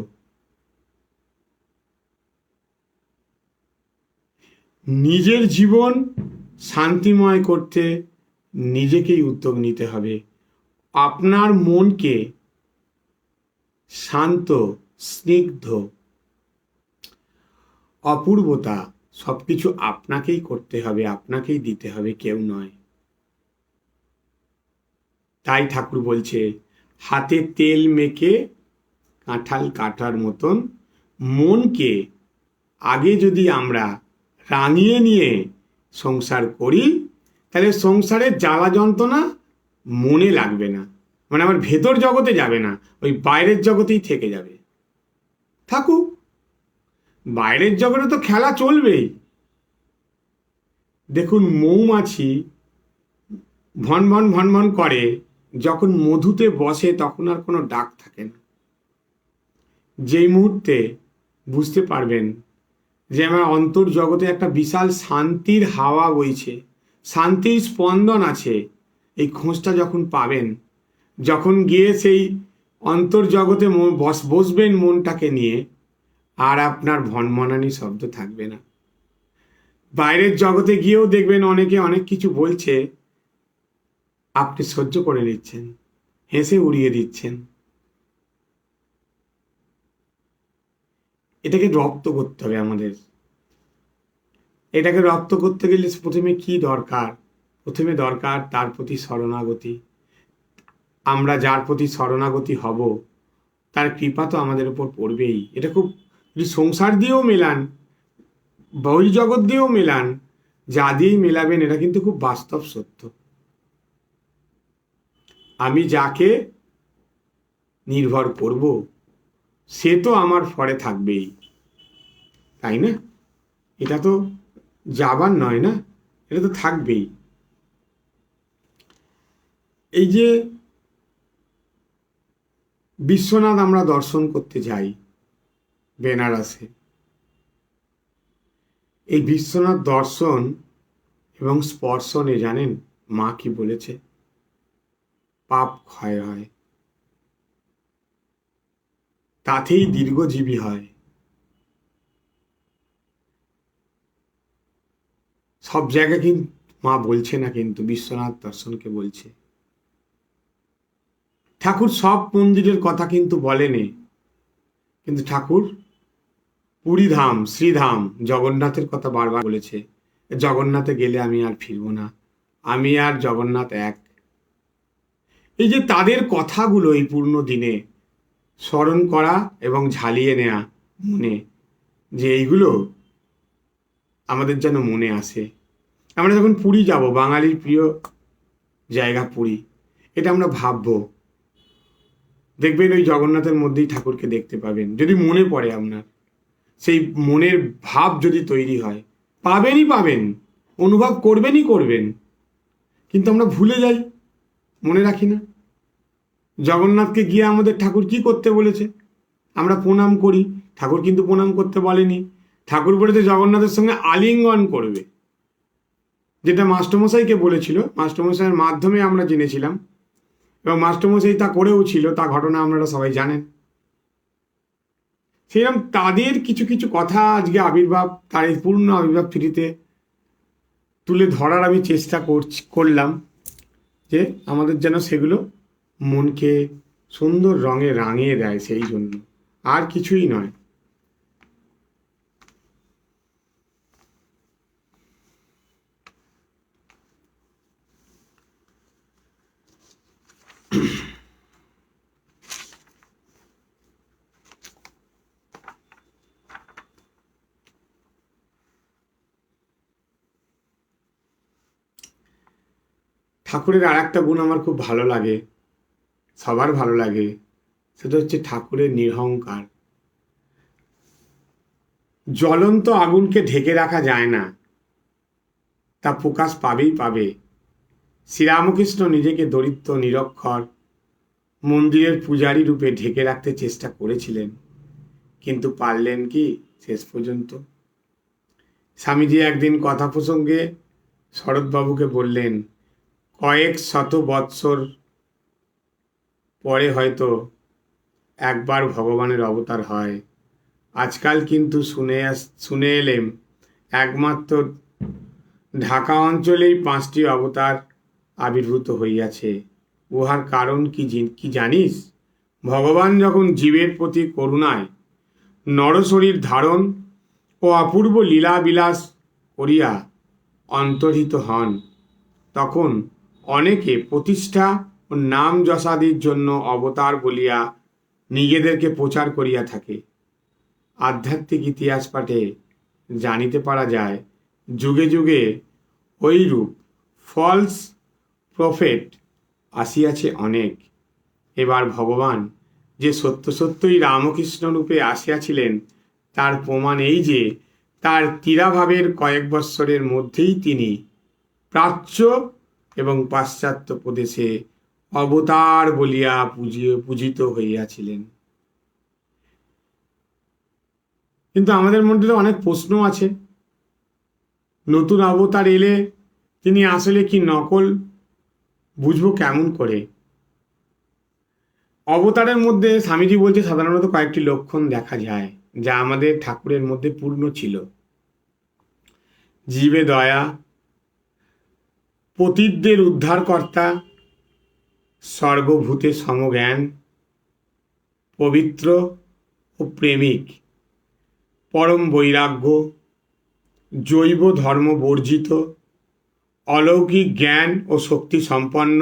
Speaker 1: নিজের জীবন শান্তিময় করতে নিজেকেই উদ্যোগ নিতে হবে। আপনার মনকে শান্ত, স্নিগ্ধ, অপূর্বতা সবকিছু আপনাকেই করতে হবে, আপনাকেই দিতে হবে, কেউ নয়। তাই ঠাকুর বলছে, হাতে তেল মেখে কাঁঠাল কাটার মতন মনকে আগে যদি আমরা রাঙিয়ে নিয়ে সংসার করি, তাহলে সংসারের জ্বালা যন্ত্রণা মনে লাগবে না। মানে আমার ভেতর জগতে যাবে না, ওই বাইরের জগতেই থেকে যাবে। থাকুক, বাইরের জগতে তো খেলা চলবেই। দেখুন, মৌমাছি ভন ভন ভন ভন করে, যখন মধুতে বসে তখন আর কোনো ডাক থাকে না। যেই মুহূর্তে বুঝতে পারবেন যে আমার অন্তর জগতে একটা বিশাল শান্তির হাওয়া বইছে, শান্তির স্পন্দন আছে, এই খোঁজটা যখন পাবেন, যখন গিয়ে সেই অন্তর জগতে বসবেন মনটাকে নিয়ে, আর আপনার ভনমনানি শব্দ থাকবে না। বাইরের জগতে গিয়েও দেখবেন অনেকে অনেক কিছু বলছে, আপনি সহ্য করে নিচ্ছেন, হেসে উড়িয়ে দিচ্ছেন। এটাকে রপ্ত করতে হবে আমাদের। এটাকে রপ্ত করতে গেলে প্রথমে কি দরকার? প্রথমে দরকার তার প্রতি শরণাগতি। আমরা যার প্রতি শরণাগতি হব, তার কৃপা তো আমাদের উপর পড়বেই। এটা খুব যদি সংসার দিয়েও মেলান, বহির্জগৎ দিয়েও মেলান, যা দিয়েই মেলাবেন, এটা কিন্তু খুব বাস্তব সত্য। আমি যাকে নির্ভর করব সে তো আমার ফরে থাকবেই, তাই না? এটা তো যাবার নয় না, এটা তো থাকবেই। এই যে বিশ্বনাথ আমরা দর্শন করতে যাই বেনারসে, এই বিশ্বনাথ দর্শন এবং স্পর্শনে জানেন মা কি বলেছে? পাপ ক্ষয় হয়, তাতেই দীর্ঘজীবী হয়। সব জায়গায় কিন্তু মা বলছে না, কিন্তু বিশ্বনাথ দর্শনকে বলছে। ঠাকুর সব মন্দিরের কথা কিন্তু বলেনি, কিন্তু ঠাকুর পুরীধাম, শ্রীধাম, জগন্নাথের কথা বারবার বলেছে। জগন্নাথে গেলে আমি আর ফিরবো না, আমি আর জগন্নাথ এক। এই যে তাদের কথাগুলো এই পূর্ণ দিনে স্মরণ করা এবং ঝালিয়ে নেয়া মনে, যে এইগুলো আমাদের যেন মনে আসে। আমরা যখন পুরী যাব, বাঙালির প্রিয় জায়গা পুরী, এটা আমরা ভাববো, দেখবেন ওই জগন্নাথের মধ্যেই ঠাকুরকে দেখতে পাবেন। যদি মনে পড়ে আপনার, সেই মনের ভাব যদি তৈরি হয়, পাবেনই পাবেন, অনুভব করবেনই করবেন। কিন্তু আমরা ভুলে যাই, মনে রাখি না। জগন্নাথকে গিয়ে আমাদের ঠাকুর কি করতে বলেছে? আমরা প্রণাম করি, ঠাকুর কিন্তু প্রণাম করতে বলেনি। ঠাকুর বলেছে জগন্নাথের সঙ্গে আলিঙ্গন করবে, যেটা মাস্টারমশাইকে বলেছিল। মাস্টারমশাইয়ের মাধ্যমে আমরা জেনেছিলাম, এবং মাস্টারমশাই তা করেও ছিল, তা ঘটনা আপনারা সবাই জানেন। সেরকম তাদের কিছু কিছু কথা আজকে আবির্ভাব, তার এই পূর্ণ আবির্ভাব ফিরিতে তুলে ধরার আমি চেষ্টা করলাম, যে আমাদের যেন সেগুলো মনকে সুন্দর রঙে রাঙিয়ে দেয়, সেই জন্য আর কিছুই নয়। ঠাকুরের আর একটা গুণ আমার খুব ভালো লাগে, সবার ভালো লাগে, সেটা হচ্ছে ঠাকুরের নিরহংকার। জ্বলন্ত আগুনকে ঢেকে রাখা যায় না, তা প্রকাশ পাবেই পাবে। শ্রীরামকৃষ্ণ নিজেকে দরিদ্র নিরক্ষর মন্দিরের পূজারী রূপে ঢেকে রাখতে চেষ্টা করেছিলেন, কিন্তু পারলেন কি শেষ পর্যন্ত? স্বামীজি একদিন কথা প্রসঙ্গে শরৎবাবুকে বললেন, কয়েক শত বৎসর পরে হয়তো একবার ভগবানের অবতার হয়। আজকাল কিন্তু শুনে এলেম একমাত্র ঢাকা অঞ্চলেই 5টি অবতার আবির্ভূত হইয়াছে। উহার কারণ কি জানিস? ভগবান যখন জীবের প্রতি করুণায় নরশরীর ধারণ ও অপূর্ব লীলা বিলাস করিয়া অন্তর্হিত হন, তখন অনেকে প্রতিষ্ঠা ও নাম যশাদির জন্য অবতার বলিয়া নিজেদেরকে প্রচার করিয়া থাকে। আধ্যাত্মিক ইতিহাস পাঠে জানিতে পারা যায়, যুগে যুগে ঐরূপ ফলস প্রফেট আসিয়াছে অনেক। এবার ভগবান যে সত্য সত্যই রামকৃষ্ণ রূপে আসিয়াছিলেন, তার প্রমাণ এই যে তার তিরাভাবের কয়েক বৎসরের মধ্যেই তিনি প্রাচ্য এবং পাশ্চাত্য প্রদেশে অবতার বলিয়া পূজিত হইয়াছিলেন। কিন্তু আমাদের মধ্যে অনেক প্রশ্ন আছে, নতুন অবতার এলে তিনি আসলে কি নকল, বুঝবো কেমন করে? অবতারের মধ্যে স্বামীজি বলছে সাধারণত কয়েকটি লক্ষণ দেখা যায়, যা আমাদের ঠাকুরের মধ্যে পূর্ণ ছিল। জীবে দয়া, পতিতদের উদ্ধারকর্তা, সর্বভূতে সমজ্ঞান, পবিত্র ও প্রেমিক, পরম বৈরাগ্য, জৈব ধর্ম বর্জিত, অলৌকিক জ্ঞান ও শক্তি সম্পন্ন,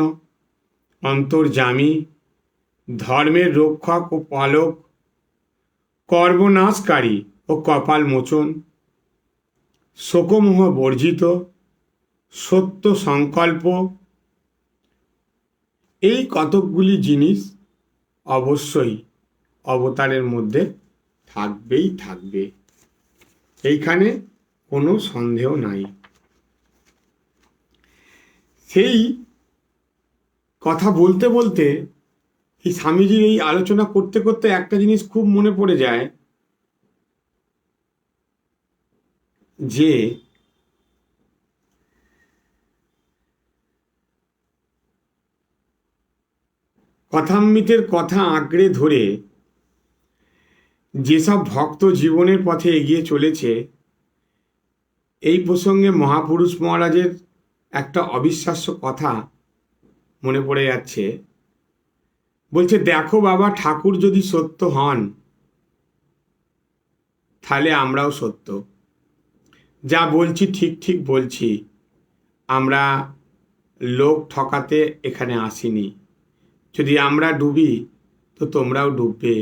Speaker 1: অন্তর্যামী, ধর্মের রক্ষক ও পালক, কর্মনাশকারী ও কপাল মোচন, শোকমোহ বর্জিত, সত্য সংকল্প, এই কতকগুলি জিনিস অবশ্যই অবতারের মধ্যে থাকবেই থাকবে, এইখানে কোনো সন্দেহ নাই। সেই কথা বলতে বলতে এই স্বামীজির এই আলোচনা করতে করতে একটা জিনিস খুব মনে পড়ে যায়, যে কথামৃতের কথা আঁকড়ে ধরে যেসব ভক্ত জীবনের পথে এগিয়ে চলেছে, এই প্রসঙ্গে মহাপুরুষ মহারাজের একটা অবিশ্বাস্য কথা মনে পড়ে যাচ্ছে। বলছে, দেখো বাবা, ঠাকুর যদি সত্য হন তাহলে আমরাও সত্য, যা বলছি ঠিক ঠিক বলছি, আমরা লোক ঠকাতে এখানে আসিনি। যদি আমরা ডুবি তো তোমরাও ডুববে,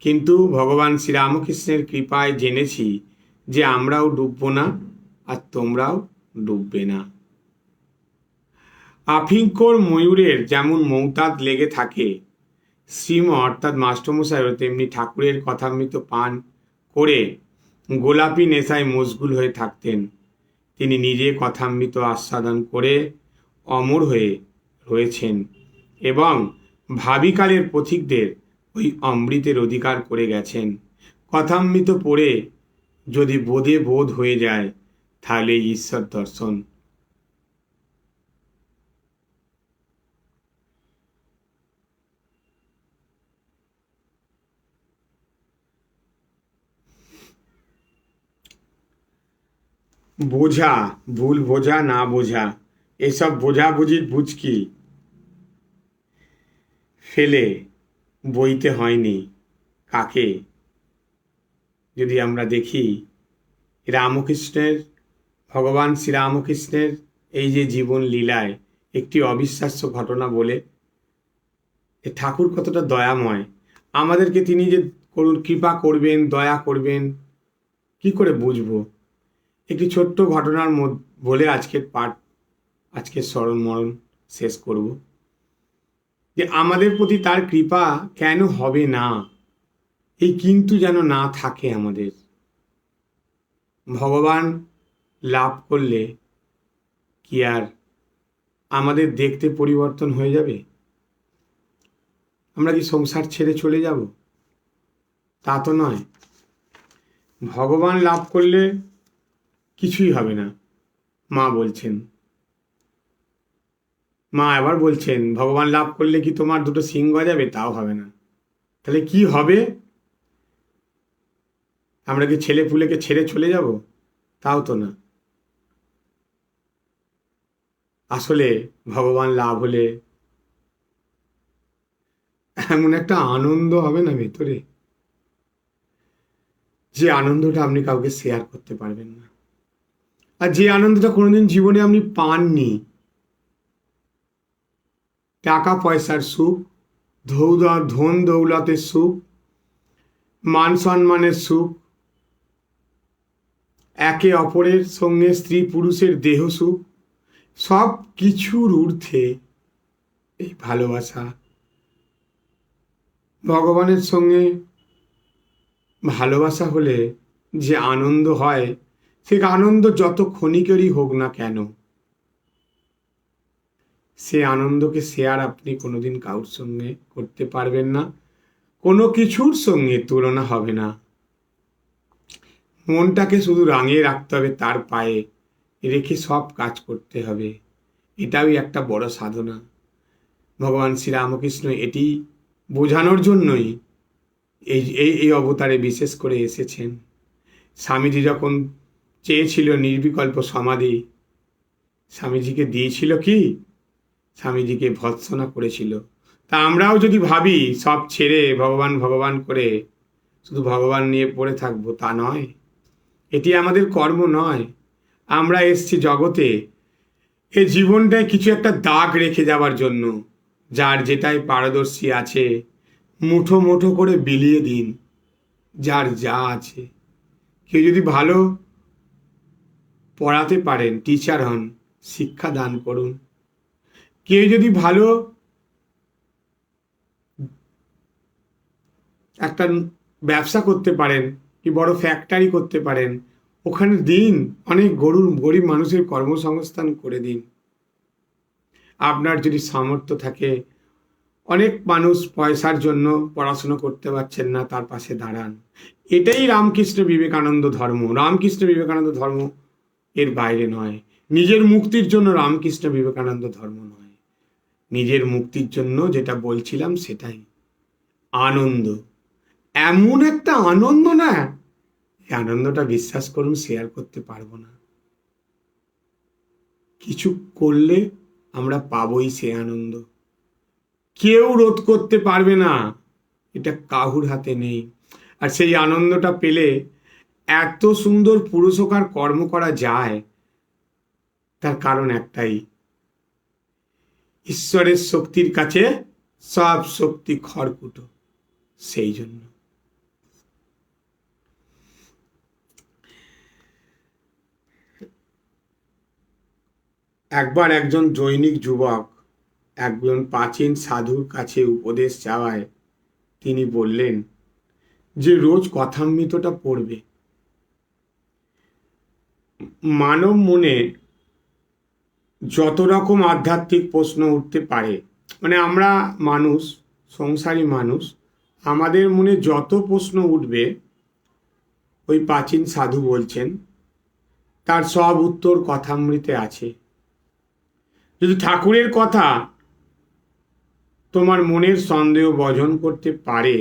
Speaker 1: কিন্তু ভগবান শ্রীরামকৃষ্ণের কৃপায় জেনেছি যে আমরাও ডুবব না আর তোমরাও ডুববে না। আফিংকর ময়ূরের যেমন মৌতাদ লেগে থাকে, শ্রীম অর্থাৎ মাস্টারমশাইও তেমনি ঠাকুরের কথামৃত পান করে গোলাপি নেশায় মশগুল হয়ে থাকতেন। তিনি নিজে কথামৃত আস্বাদন করে অমর হয়ে রয়েছেন এবং ভাবিকালের পথিকদের ওই অমৃতের অধিকার করে গেছেন। কথামৃত পড়ে যদি বোধে বোধ হয়ে যায় তাহলে ঈশ্বর দর্শন। বোঝা, ভুল বোঝা, না বোঝা, এসব বোঝাবুঝির বুঝকি ফেলে বইতে হয়নি কাকে। যদি আমরা দেখি রামকৃষ্ণের, ভগবান শ্রীরামকৃষ্ণের এই যে জীবন লীলায় একটি অবিশ্বাস্য ঘটনা বলে, এ ঠাকুর কতটা দয়াময়, আমাদেরকে তিনি যে কৃপা করবেন, দয়া করবেন, কি করে বুঝবো? একটি ছোট্ট ঘটনার বলে আজকের পাঠ, আজকের স্মরণ মরণ শেষ করব। যে আমাদের প্রতি তার কৃপা কেন হবে না, এই কিন্তু যেন না থাকে আমাদের। ভগবান লাভ করলে কি আর আমাদের দেখতে পরিবর্তন হয়ে যাবে? আমরা কি সংসার ছেড়ে চলে যাব? তা তো নয়। ভগবান লাভ করলে কিছুই হবে না, মা বলছেন। মা আবার বলছেন, ভগবান লাভ করলে কি তোমার দুটো সিং গজাবে? তাও হবে না। তাহলে কি হবে? আমরা কি ছেলে পুলেকে ছেড়ে চলে যাব? তাও তো না। আসলে ভগবান লাভ হলে এমন একটা আনন্দ হবে না ভেতরে, যে আনন্দটা আপনি কাউকে শেয়ার করতে পারবেন না, আর যে আনন্দটা কোনোদিন জীবনে আপনি পাননি। টাকা পয়সার সুখ, ধন দৌলতের সুখ, মান সম্মানের সুখ, একে অপরের সঙ্গে স্ত্রী পুরুষের দেহ সুখ, সব কিছুর ঊর্ধ্বে এই ভালোবাসা। ভগবানের সঙ্গে ভালোবাসা হলে যে আনন্দ হয়, সে আনন্দ যত ক্ষণিকেরই হোক না কেন, সে আনন্দকে শেয়ার আপনি কোনোদিন কারোর সঙ্গে করতে পারবেন না, কোনো কিছুর সঙ্গে তুলনা হবে না। মনটাকে শুধু রাঙিয়ে রাখতে হবে তার পায়ে, রেখে সব কাজ করতে হবে। এটাই একটা বড় সাধনা। ভগবান শ্রীরামকৃষ্ণ এটি বোঝানোর জন্যই এই অবতারে বিশেষ করে এসেছেন। স্বামীজি যখন চেয়েছিল নির্বিকল্প সমাধি, স্বামীজিকে দিয়েছিল কি? স্বামীজিকে ভৎসনা করেছিল। তা আমরাও যদি ভাবি সব ছেড়ে ভগবান ভগবান করে শুধু ভগবান নিয়ে পড়ে থাকবো, তা নয়। এটি আমাদের কর্ম নয়। আমরা এসছি জগতে এই জীবনটায় কিছু একটা দাগ রেখে যাওয়ার জন্য। যার যেটাই পারদর্শী আছে মুঠো মুঠো করে বিলিয়ে দিন, যার যা আছে। কেউ যদি ভালো পড়াতে পারেন, টিচার হন, শিক্ষা দান করুন। কেউ যদি ভালো একটা ব্যবসা করতে পারেন, কি বড় ফ্যাক্টরি করতে পারেন, ওখানে দিন। অনেক গরিব মানুষের কর্মসংস্থান করে দিন। আপনার যদি সামর্থ্য থাকে, অনেক মানুষ পয়সার জন্য পড়াশোনা করতে পারছেন না, তার পাশে দাঁড়ান। এটাই রামকৃষ্ণ বিবেকানন্দ ধর্ম। রামকৃষ্ণ বিবেকানন্দ ধর্ম এর বাইরে নয়। নিজের মুক্তির জন্য রামকৃষ্ণ বিবেকানন্দ ধর্ম নয়। নিজের মুক্তির জন্য যেটা বলছিলাম সেটাই আনন্দ। এমন একটা আনন্দ না, এই আনন্দটা বিশ্বাস করুন শেয়ার করতে পারবো না। কিছু করলে আমরা পাবোই সে আনন্দ। কেউ রোধ করতে পারবে না, এটা কাহুর হাতে নেই। আর সেই আনন্দটা পেলে এত সুন্দর পুরুষকার কর্ম করা যায়, তার কারণ একটাই, ঈশ্বরের শক্তির কাছে সব শক্তি খড়কুটো। সেই জন্য একবার একজন জৈনিক যুবক একজন প্রাচীন সাধুর কাছে উপদেশ চাওয়ায় তিনি বললেন যে রোজ কথামৃতটা পড়বে। মানব মনে যত রকম আধ্যাত্মিক প্রশ্ন উঠতে পারে, মানে আমরা মানুষ, সংসারী মানুষ, আমাদের মনে যত প্রশ্ন উঠবে, ওই প্রাচীন সাধু বলছেন তার সব উত্তর কথামৃতে আছে। যদি ঠাকুরের কথা তোমার মনের সন্দেহ বর্জন করতে পারে,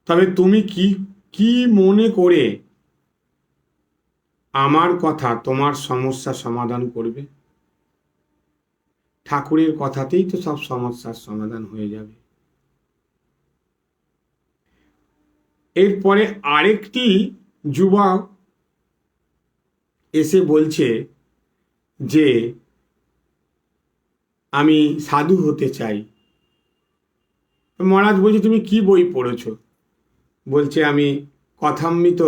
Speaker 1: তবে তুমি কি মনে করে আমার কথা তোমার সমস্যা সমাধান করবে? ঠাকুরের কথাতেই তো সব সমস্যার সমাধান হয়ে যাবে। এরপরে আরেকটি যুবক এসে বলছে যে আমি সাধু হতে চাই। মহারাজ বলছে তুমি কি বই পড়েছো? বলছে আমি কথামৃত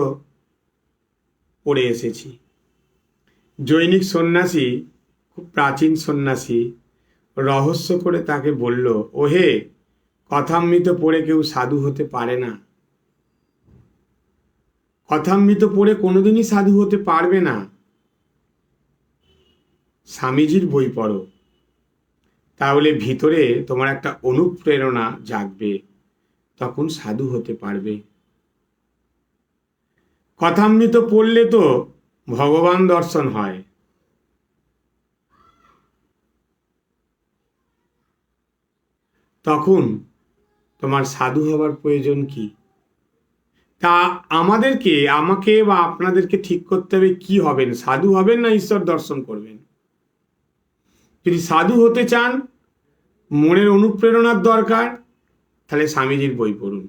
Speaker 1: পড়ে এসেছি। জৈনিক সন্ন্যাসী, খুব প্রাচীন সন্ন্যাসী, রহস্য করে তাকে বলল, ওহে, কথামৃত পড়ে কেউ সাধু হতে পারে না। কথামৃত পড়ে কোনোদিনই সাধু হতে পারবে না। স্বামীজির বই পড়ো, তাহলে ভিতরে তোমার একটা অনুপ্রেরণা জাগবে, তখন সাধু হতে পারবে। কথামৃত পড়লে তো ভগবান দর্শন হয়। তখন তোমার সাধু হবার প্রয়োজন কি? তা আমাকে বা আপনাদেরকে ঠিক করতে হবে কি হবেন, সাধু হবেন না ঈশ্বর দর্শন করবেন। যদি সাধু হতে চান, মনের অনুপ্রেরণার দরকার, তাহলে স্বামীজির বই পড়ুন।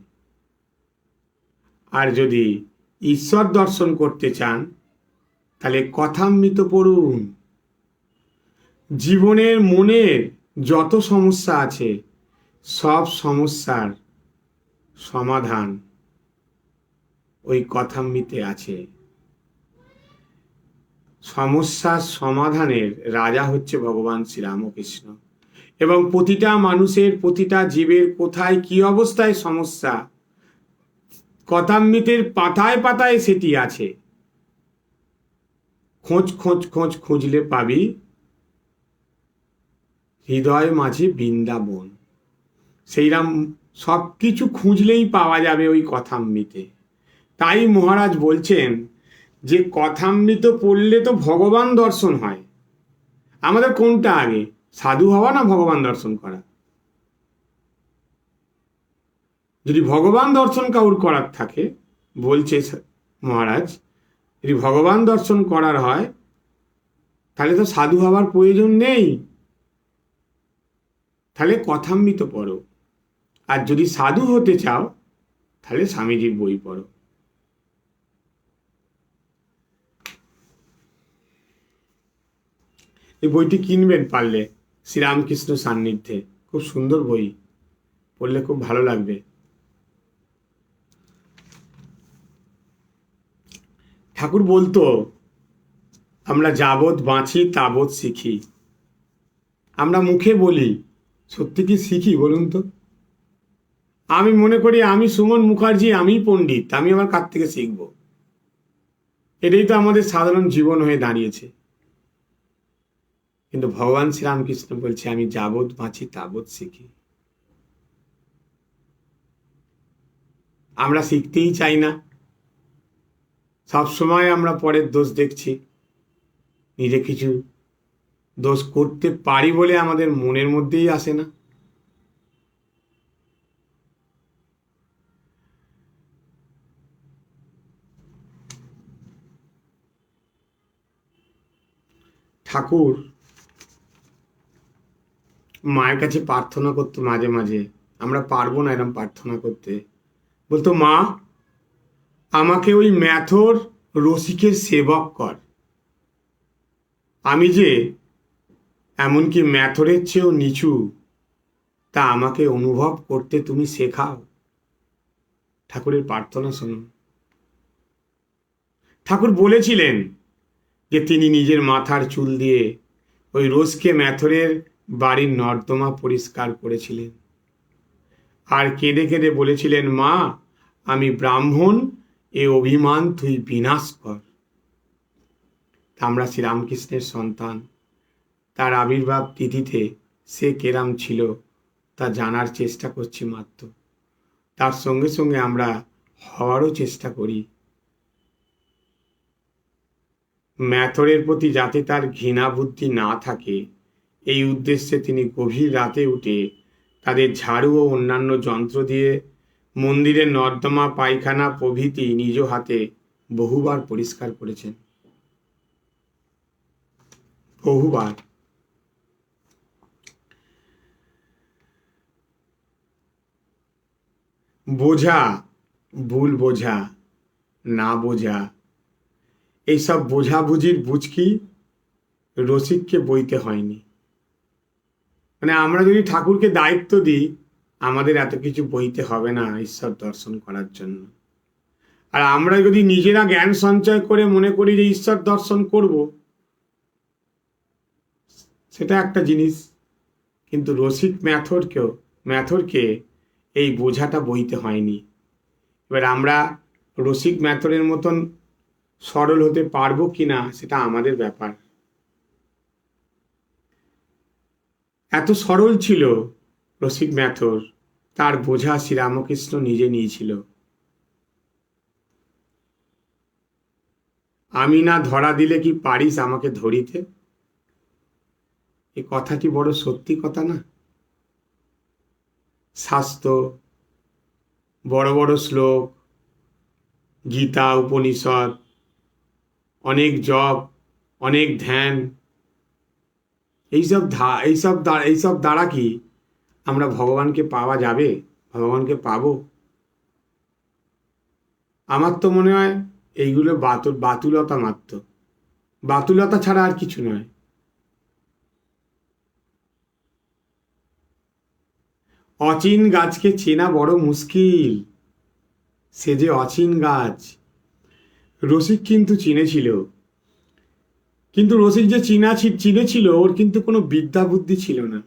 Speaker 1: আর যদি ঈশ্বর দর্শন করতে চান, তাহলে কথামৃত পড়ুন। জীবনের মনের যত সমস্যা আছে, সব সমস্যার সমাধান ওই কথামৃতে আছে। সমস্যার সমাধানের রাজা হচ্ছে ভগবান শ্রীরামকৃষ্ণ। এবং প্রতিটা মানুষের, প্রতিটা জীবের কোথায় কি অবস্থায় সমস্যা, কথামৃতের পাতায় পাতায় সেটি আছে। খুঁজলে পাবি হৃদয় মাঝে বৃন্দাবন। সেইরাম সব কিছু খুঁজলেই পাওয়া যাবে ওই কথামৃতে। তাই মহারাজ বলছেন যে কথামৃত পড়লে তো ভগবান দর্শন হয়। আমাদের কোনটা আগে, সাধু হওয়া না ভগবান দর্শন করা? যদি ভগবান দর্শন কাউর করার থাকে, বলছে মহারাজ, যদি ভগবান দর্শন করার হয়, তাহলে তো সাধু হওয়ার প্রয়োজন নেই। তাহলে কথামৃত পড়ো। আর যদি সাধু হতে চাও, তাহলে স্বামীজির বই পড়ো। এই বইটি কিনবেন পারলে, শ্রীরামকৃষ্ণ সান্নিধ্যে। খুব সুন্দর বই, পড়লে খুব ভালো লাগবে। ঠাকুর বলতো, আমরা যাবৎ বাঁচি তাবৎ শিখি। আমরা মুখে বলি, সত্যি কি শিখি বলুন তো? আমি মনে করি আমি সুমন মুখার্জি, আমি পণ্ডিত, আমি আবার কার থেকে শিখব? এটাই তো আমাদের সাধারণ জীবন হয়ে দাঁড়িয়েছে। কিন্তু ভগবান শ্রীরামকৃষ্ণ বলছে, আমি যাবৎ বাঁচি তাবৎ শিখি। আমরা শিখতেই চাই না, সবসময় আমরা পরের দোষ দেখছি। নিজে কিছু দোষ করতে পারি বলে আমাদের মনের মধ্যেই আসে না। ঠাকুর মায়ের কাছে প্রার্থনা করতো মাঝে মাঝে, আমরা পারবো না এরকম প্রার্থনা করতে, বলতো, মা আমাকে ওই ম্যাথর রসিকের সেবক কর। আমি যে এমনকি ম্যাথরের চেয়েও নিচু, তা আমাকে অনুভব করতে তুমি শেখাও। ঠাকুরের প্রার্থনা শুনুন। ঠাকুর বলেছিলেন যে তিনি নিজের মাথার চুল দিয়ে ওই রোজকে ম্যাথরের বাড়ির নর্দমা পরিষ্কার করেছিলেন, আর কেঁদে কেঁদে বলেছিলেন, মা আমি ব্রাহ্মণ, এ অভিমান তুই বিনাশ কর। আমরা শ্রীরামকৃষ্ণের সন্তান, তার আবির্ভাব তিথিতে সে কেরাম ছিল তা জানার চেষ্টা করছি মাত্র। তার সঙ্গে সঙ্গে আমরা হওয়ারও চেষ্টা করি। ম্যাথরের প্রতি যাতে তার ঘৃণা বুদ্ধি না থাকে, এই উদ্দেশ্যে তিনি গভীর রাতে উঠে তাদের ঝাড়ু ও অন্যান্য যন্ত্র দিয়ে মন্দিরের নর্দমা পায়খানা প্রভৃতি নিজ হাতে বহুবার পরিষ্কার করেছেন। বহুবার। বোঝা, ভুল বোঝা, না বোঝা, এইসব বোঝাবুঝির বুঝকি রসিককে বইতে হয়নি। মানে আমরা যদি ঠাকুরকে দায়িত্ব দিই, আমাদের এত কিছু বইতে হবে না ঈশ্বর দর্শন করার জন্য। আর আমরা যদি নিজেরা জ্ঞান সঞ্চয় করে মনে করি যে ঈশ্বর দর্শন করব, সেটা একটা জিনিস। কিন্তু রসিক ম্যাথরকে এই বোঝাটা বইতে হয়নি। এবার আমরা রসিক ম্যাথরের মতন সরল হতে পারবো কিনা সেটা আমাদের ব্যাপার। এত সরল ছিল রসিক ম্যাথর, তার বোঝা শ্রীরামকৃষ্ণ নিজে নিয়েছিল। আমি না ধরা দিলে কি পারিস আমাকে ধরিতে? এই কথাটি বড় সত্যি কথা না? শাস্ত্র, বড় বড় শ্লোক, গীতা, উপনিষদ, অনেক জপ, অনেক ধ্যান, এইসব দ্বারা কি আমরা ভগবানকে পাওয়া যাবে? ভগবানকে পাবো? আমার তো মনে হয় এইগুলো বাতুলতা মাত্র, বাতুলতা ছাড়া আর কিছু নয়। অচিন গাছকে চেনা বড় মুশকিল, সে যে অচিন গাছ। রসিক কিন্তু চিনেছিল, কিন্তু রসিক যে চিনেছিল, ওর কিন্তু কোনো বিদ্যা বুদ্ধি ছিল না।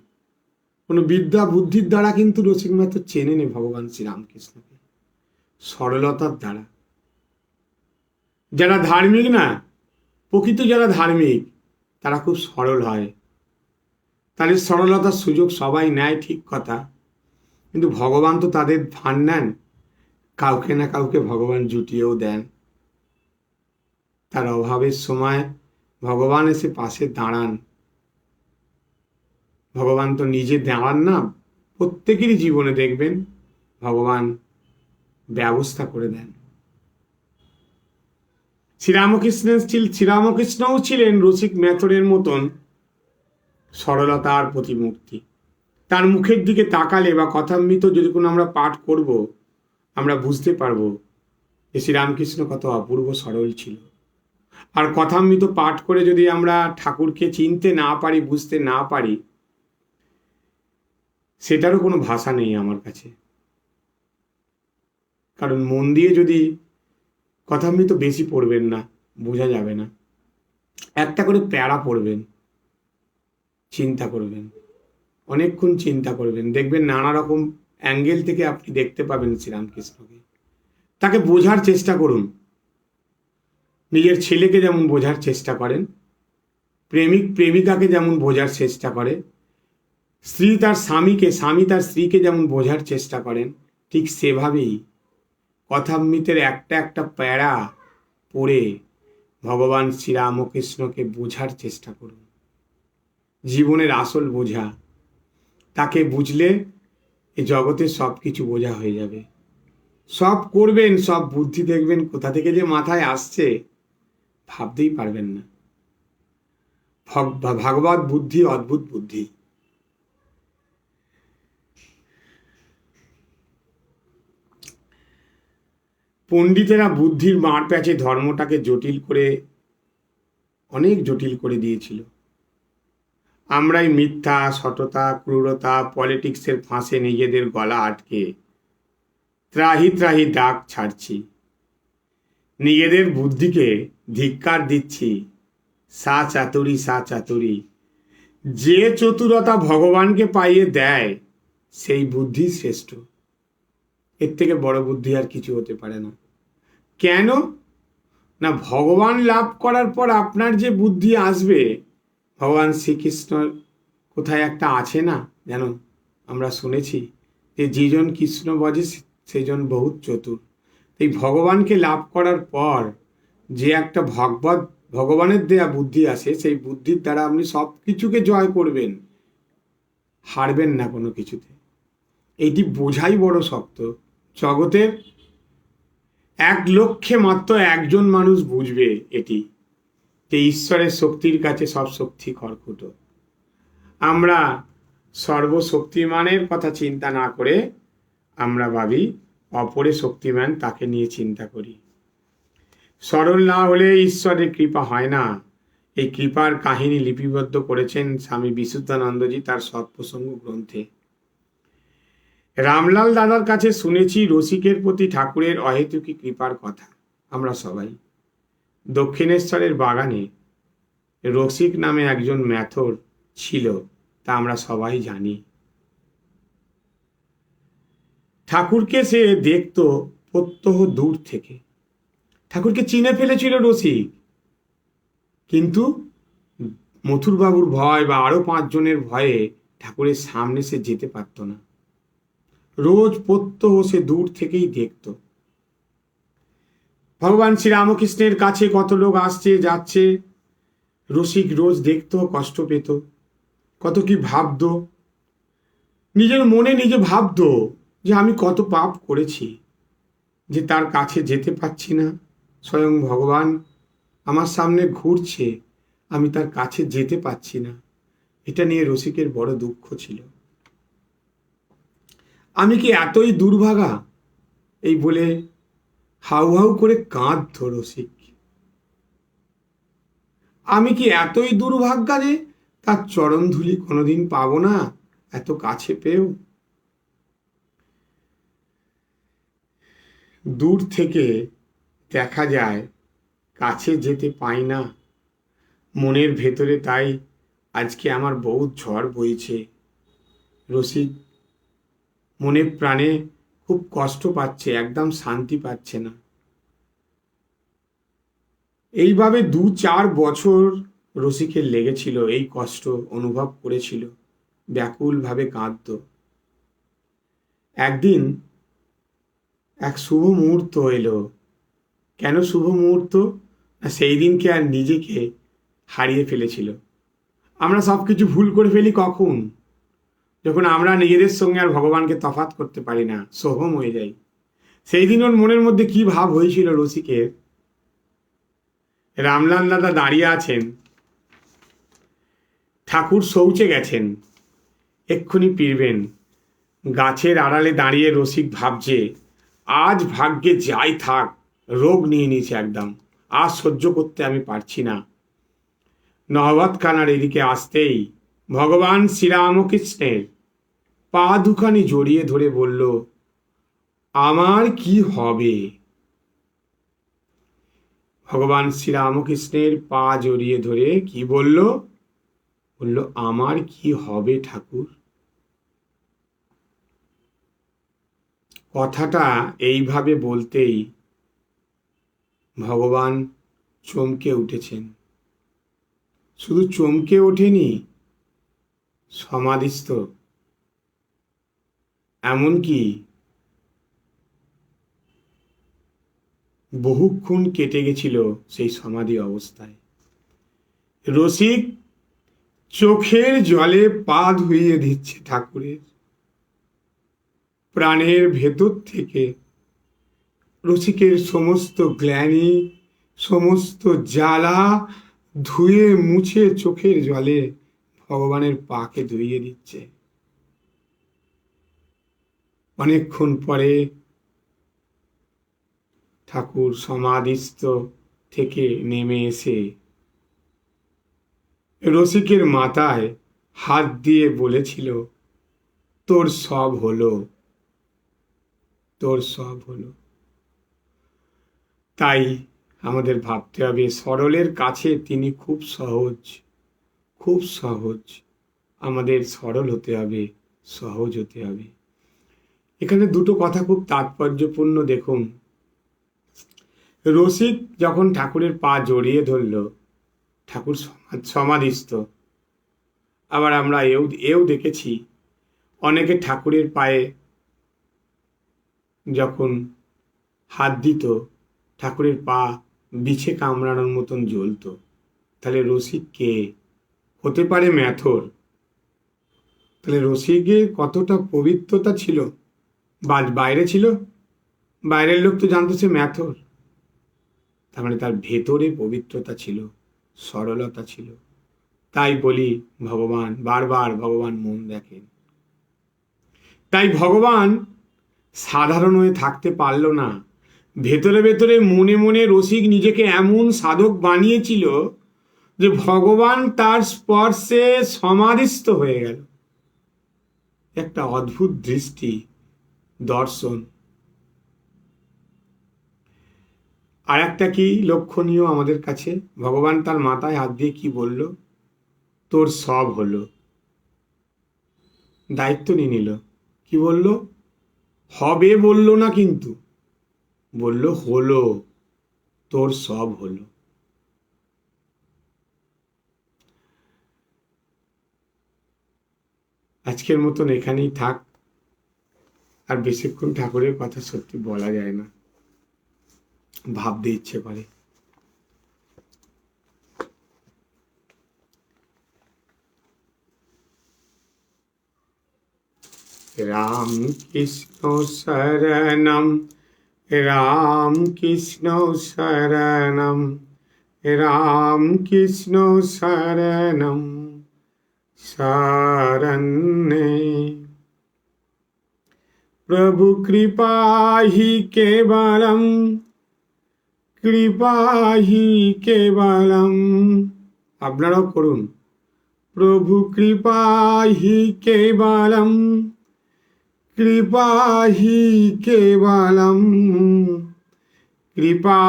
Speaker 1: কোনো বিদ্যা বুদ্ধির দ্বারা কিন্তু রসিক মাত্র চেনে নে ভগবান শ্রীরামকৃষ্ণকে, সরলতার দ্বারা। যারা ধার্মিক না, প্রকৃত যারা ধার্মিক, তারা খুব সরল হয়। তাদের সরলতার সুযোগ সবাই নেয়, ঠিক কথা, কিন্তু ভগবান তো তাদের ধার নেন, কাউকে না কাউকে ভগবান জুটিয়েও দেন। তার অভাবের সময় ভগবান এসে পাশে দাঁড়ান। ভগবান তো নিজে দাঁড়ান না, প্রত্যেকেরই জীবনে দেখবেন ভগবান ব্যবস্থা করে দেন। শ্রীরামকৃষ্ণও ছিলেন রসিক ম্যাথরের মতন সরলতার প্রতিমূর্তি। তার মুখের দিকে তাকালে বা কথামৃত যদি কোনো আমরা পাঠ করব, আমরা বুঝতে পারবো যে শ্রীরামকৃষ্ণ কত অপূর্ব সরল ছিল। আর কথামৃত পাঠ করে যদি আমরা ঠাকুরকে চিনতে না পারি, বুঝতে না পারি, সেটারও কোনো ভাষা নেই আমার কাছে। কারণ মন দিয়ে যদি কথামৃত বেশি পড়বেন না, বোঝা যাবে না। একটা করে প্যারা পড়বেন, চিন্তা করবেন, অনেকক্ষণ চিন্তা করবেন, দেখবেন নানা রকম অ্যাঙ্গেল থেকে আপনি দেখতে পাবেন শ্রীরামকৃষ্ণকে। তাকে বোঝার চেষ্টা করুন। নিজের ছেলেকে যেমন বোঝার চেষ্টা করেন, প্রেমিক প্রেমিকাকে যেমন বোঝার চেষ্টা করে, স্ত্রী তার স্বামীকে, স্বামী তার স্ত্রীকে যেমন বোঝার চেষ্টা করেন, ঠিক সেভাবেই কথামৃতের একটা একটা প্যারা পড়ে ভগবান শ্রীরামকৃষ্ণকে বোঝার চেষ্টা করুন। জীবনের আসল বোঝা, তাকে বুঝলে এই জগতে সব কিছু বোঝা হয়ে যাবে। সব করবেন, সব বুদ্ধি দেখবেন কোথা থেকে যে মাথায় আসছে ভাবতেই পারবেন না। ভাগবত বুদ্ধি অদ্ভুত বুদ্ধি। পণ্ডিতেরা বুদ্ধির মার প্যাচে ধর্মটাকে জটিল করে, অনেক জটিল করে দিয়েছিল। আমরাই মিথ্যা, সততা, ক্রূরতা, পলিটিক্সের ফাঁসে নিজেদের গলা আটকে ত্রাহি ত্রাহি ডাক ছাড়ছি। নিজেদের বুদ্ধিকে ধিক্কার দিচ্ছি। সা চাতুরি, সা চাতুরি। যে চতুরতা ভগবানকে পাইয়ে দেয় সেই বুদ্ধি শ্রেষ্ঠ। এর থেকে বড় বুদ্ধি আর কিছু হতে পারে না। কেন না, ভগবান লাভ করার পর আপনার যে বুদ্ধি আসবে, ভগবান শ্রীকৃষ্ণ কোথায় একটা আছে না, যেন আমরা শুনেছি যে যেজন কৃষ্ণ বজে সেজন বহুত চতুর। এই ভগবানকে লাভ করার পর যে একটা ভগবানের দেয়া বুদ্ধি আসে, সেই বুদ্ধির দ্বারা আপনি সব কিছুকে জয় করবেন, হারবেন না কোনো কিছুতে। এইটি বোঝাই বড় শক্ত। জগতের 1,00,000 মাত্র একজন মানুষ বুঝবে এটি, যে ঈশ্বরের শক্তির কাছে সব শক্তি খড়কুটো। আমরা সর্বশক্তিমানের কথা চিন্তা না করে আমরা ভাবি অপরে শক্তিমান, তাকে নিয়ে চিন্তা করি। সরল না হলে ঈশ্বরের কৃপা হয় না। এই কৃপার কাহিনী লিপিবদ্ধ করেছেন স্বামী বিশুদ্ধানন্দজি তার সৎপ্রসঙ্গ গ্রন্থে। রামলাল দাদার কাছে শুনেছি রসিকের প্রতি ঠাকুরের অহেতুকী কৃপার কথা। আমরা সবাই দক্ষিণেশ্বরের বাগানে রসিক নামে একজন ম্যাথর ছিল, তা আমরা সবাই জানি। ঠাকুরকে সে দেখত প্রত্যহ দূর থেকে। ঠাকুরকে চিনে ফেলেছিল রসিক, কিন্তু মথুরবাবুর ভয় বা আরো 5 জনের ভয়ে ঠাকুরের সামনে সে যেতে পারত না। রোজ প্রত্যহ সে দূর থেকেই দেখত। ভগবান শ্রীরামকৃষ্ণের কাছে কত লোক আসছে যাচ্ছে, রসিক রোজ দেখত, কষ্ট পেত, কত কি ভাবত, নিজের মনে নিজে ভাবত যে আমি কত পাপ করেছি যে তার কাছে যেতে পারছি না। স্বয়ং ভগবান আমার সামনে ঘুরছে, আমি তার কাছে যেতে পারছি না। এটা নিয়ে রসিকের বড় দুঃখ ছিল। আমি কি এতই দুর্ভাগা, এই বলে হাউ হাউ করে কাঁদত রসিক। আমি কি এতই দুর্ভাগ্যা যে তার চরণ ধুলি কোনোদিন পাবো না, এত কাছে পেয়েও। দূর থেকে দেখা যায়, কাছে যেতে পাই না। মনের ভেতরে তাই আজকে আমার বহুত ঝড় বইছে। রসিক মনে প্রাণে খুব কষ্ট পাচ্ছে, একদম শান্তি পাচ্ছে না। এইভাবে 2-4 বছর রসিকের লেগেছিল, এই কষ্ট অনুভব করেছিল, ব্যাকুলভাবে কাঁদত। একদিন এক শুভ মুহূর্ত এলো। কেন শুভ মুহূর্ত? সেই দিনকে আর নিজেকে হারিয়ে ফেলেছিল। আমরা সব কিছু ভুল করে ফেলি কখন? যখন আমরা নিজেদের সঙ্গে আর ভগবানকে তফাৎ করতে পারি না, সোহম হয়ে যাই। সেই দিন ওর মনের মধ্যে কি ভাব হয়েছিল রসিকের। রামলাল দাদা দাঁড়িয়ে আছেন, ঠাকুর শৌচে গেছেন, এক্ষুনি ফিরবেন। গাছের আড়ালে দাঁড়িয়ে রসিক ভাবছে, আজ ভাগ্যে যাই থাক, রোগ নিয়ে নিয়েছে একদম, আজ সহ্য করতে আমি পারছি না। নহবত খানার এদিকে আসতেই ভগবান শ্রীরামকৃষ্ণের পা দুখানি জড়িয়ে ধরে বলল, আমার কি হবে? ভগবান শ্রীরামকৃষ্ণের পা জড়িয়ে ধরে কি বলল? বলল, আমার কি হবে ঠাকুর? কথাটা এইভাবে বলতেই ভগবান চমকে উঠেছেন। শুধু চমকে ওঠেনি, সমাধিস্থ। এমনকি বহুক্ষণ কেটে গেছিল সেই সমাধি অবস্থায়। রসিক চোখের জলে পা ধুইয়ে দিচ্ছে ঠাকুরের। প্রাণের ভেতর থেকে রসিকের সমস্ত গ্লানি, সমস্ত জ্বালা ধুয়ে মুছে চোখের জলে ভগবানের পাকে ধুইয়ে দিচ্ছে। অনেকক্ষণ পরে ঠাকুর সমাধিস্থ থেকে নেমে এসে রসিকের মাথায় হাত দিয়ে বলেছিল, তোর সব হলো, তোর সব হলো। তাই আমাদের ভাবতে হবে, সরলের কাছে তিনি খুব সহজ, খুব সহজ। আমাদের সরল হতে হবে, সহজ হতে হবে। এখানে দুটো কথা খুব তাৎপর্যপূর্ণ। দেখুন, রসিক যখন ঠাকুরের পা জড়িয়ে ধরল, ঠাকুর সমাধিস্থ। আবার আমরা এও দেখেছি, অনেকে ঠাকুরের পায়ে যখন হাত দিত, ঠাকুরের পা বিছে কামড়ানোর মতন জ্বলত। তাহলে রসিক কে? হতে পারে ম্যাথর। তাহলে রসিকের কতটা পবিত্রতা ছিল? বাইরে ছিল, বাইরের লোক তো জানতো সে ম্যাথর। তার মানে তার ভেতরে পবিত্রতা ছিল, সরলতা ছিল। তাই বলি, ভগবান বারবার ভগবান মন দেখেন। তাই ভগবান সাধারণ হয়ে থাকতে পারল না। ভেতরে ভেতরে মনে মনে রসিক নিজেকে এমন সাধক বানিয়েছিল যে ভগবান তার স্পর্শে সমাধিস্থ হয়ে গেল। একটা অদ্ভুত দৃষ্টি, দর্শন। আর একটা কি লক্ষণীয় আমাদের কাছে, ভগবান তার মাথায় হাত দিয়ে কি বলল? তোর সব হলো। দায়িত্ব নিয়ে নিল। কি বলল? হবে বলল না, কিন্তু বলল হলো, তোর সব হলো। আজকের মতন এখানেই থাক। আর বেশিক্ষণ ঠাকুরের কথা সত্যি বলা যায় না, ভাবতে ইচ্ছে করে। রাম কৃষ্ণ শরণম, রাম কৃষ্ণ শরণম, রাম কৃষ্ণ শরণম শরণ্যে। প্রভু কৃপা হি কেবলম, কৃপা হি কেবলম। আপনারাও করুন। প্রভু কৃপা হি কেবলম, কৃপা হি কেবলম, কৃপা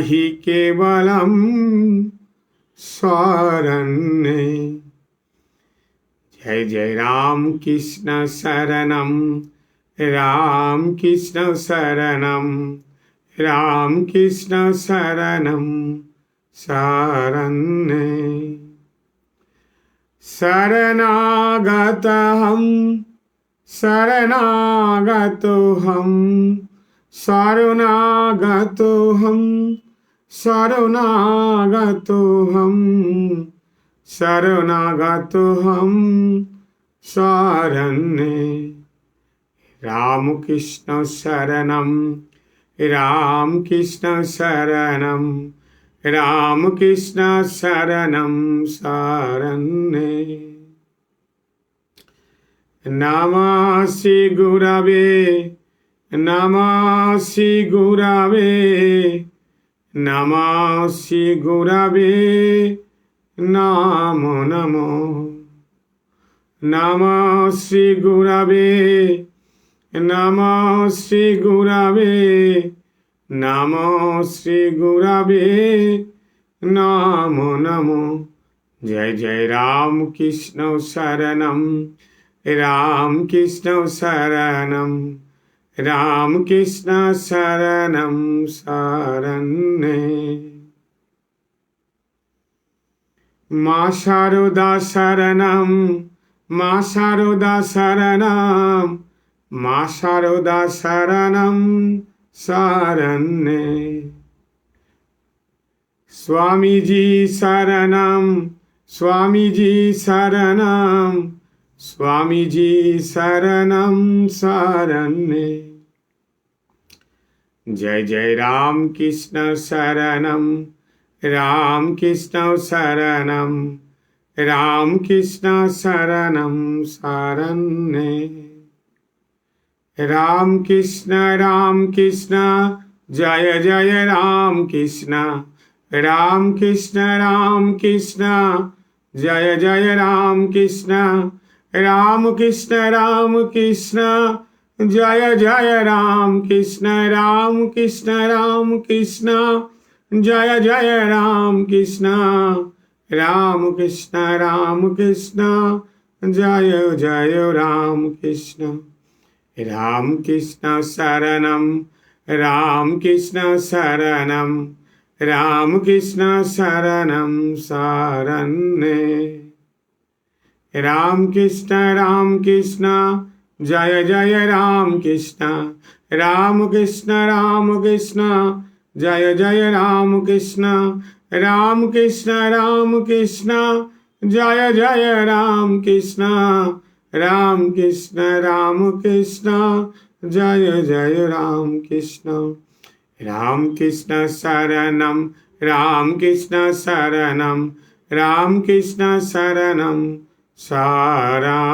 Speaker 1: হি কেবলম শরণ্যে। জয় জয় রাম কৃষ্ণ শরণম, রাম কৃষ্ণ শরণম, রাম কৃষ্ণ শরণম শরণ্যে। শরণাগতহম, শরণাগতোহম, শরণাগতোহম, শরণাগতোহম, শরণাগতোহম শরণ্যে। রামকৃষ্ণ শরণম, রামকৃষ্ণ শরণম, রামকৃষ্ণ শরণম শরণ্যে। নমঃ শ্রী গুরবে, নমঃ শ্রী গুরবে, নমঃ শ্রী গুরবে নমো নমো। নমঃ শ্রী গুরবে, নমঃ শ্রী গুরবে नमो श्री गुरवे नमो नमो। जय जय राम कृष्ण शरणम राम कृष्ण शरणम राम कृष्ण शरणम शरण्ये। माँ शारदा शरणम माँ शारदा शरणम माँ शारदा शरणम शरण्ये। स्वामी जी शरणम स्वामी जी शरणम स्वामी जी शरणम शरण्ये। जय जय राम कृष्ण शरणम राम कृष्ण शरणम राम कृष्ण शरणम शरण्ये। राम कृष्ण जय जय राम कृष्ण जय जय राम कृष्ण जय जय राम कृष्ण जय जय राम कृष्ण जय जय राम कृष्ण। राम कृष्ण शरणम राम कृष्ण शरणम राम कृष्ण शरणम शरण्ये। राम कृष्ण जय जय राम कृष्ण जय जय राम कृष्ण जय जय राम कृष्ण जय जय राम कृष्ण। राम कृष्ण शरणम राम कृष्ण शरणम राम कृष्ण शरणम शरण्ये।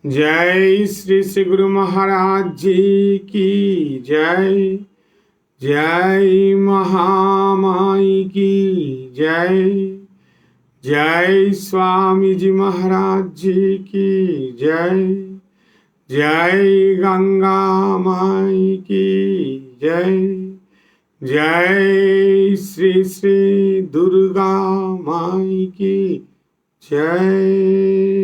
Speaker 1: जय श्री श्री गुरु महाराज जी की जय। जय महामाई की जय। जय स्वामी जी महाराज जी की जय। जय गंगा माई की जय। जय श्री श्री दुर्गा माई की जय।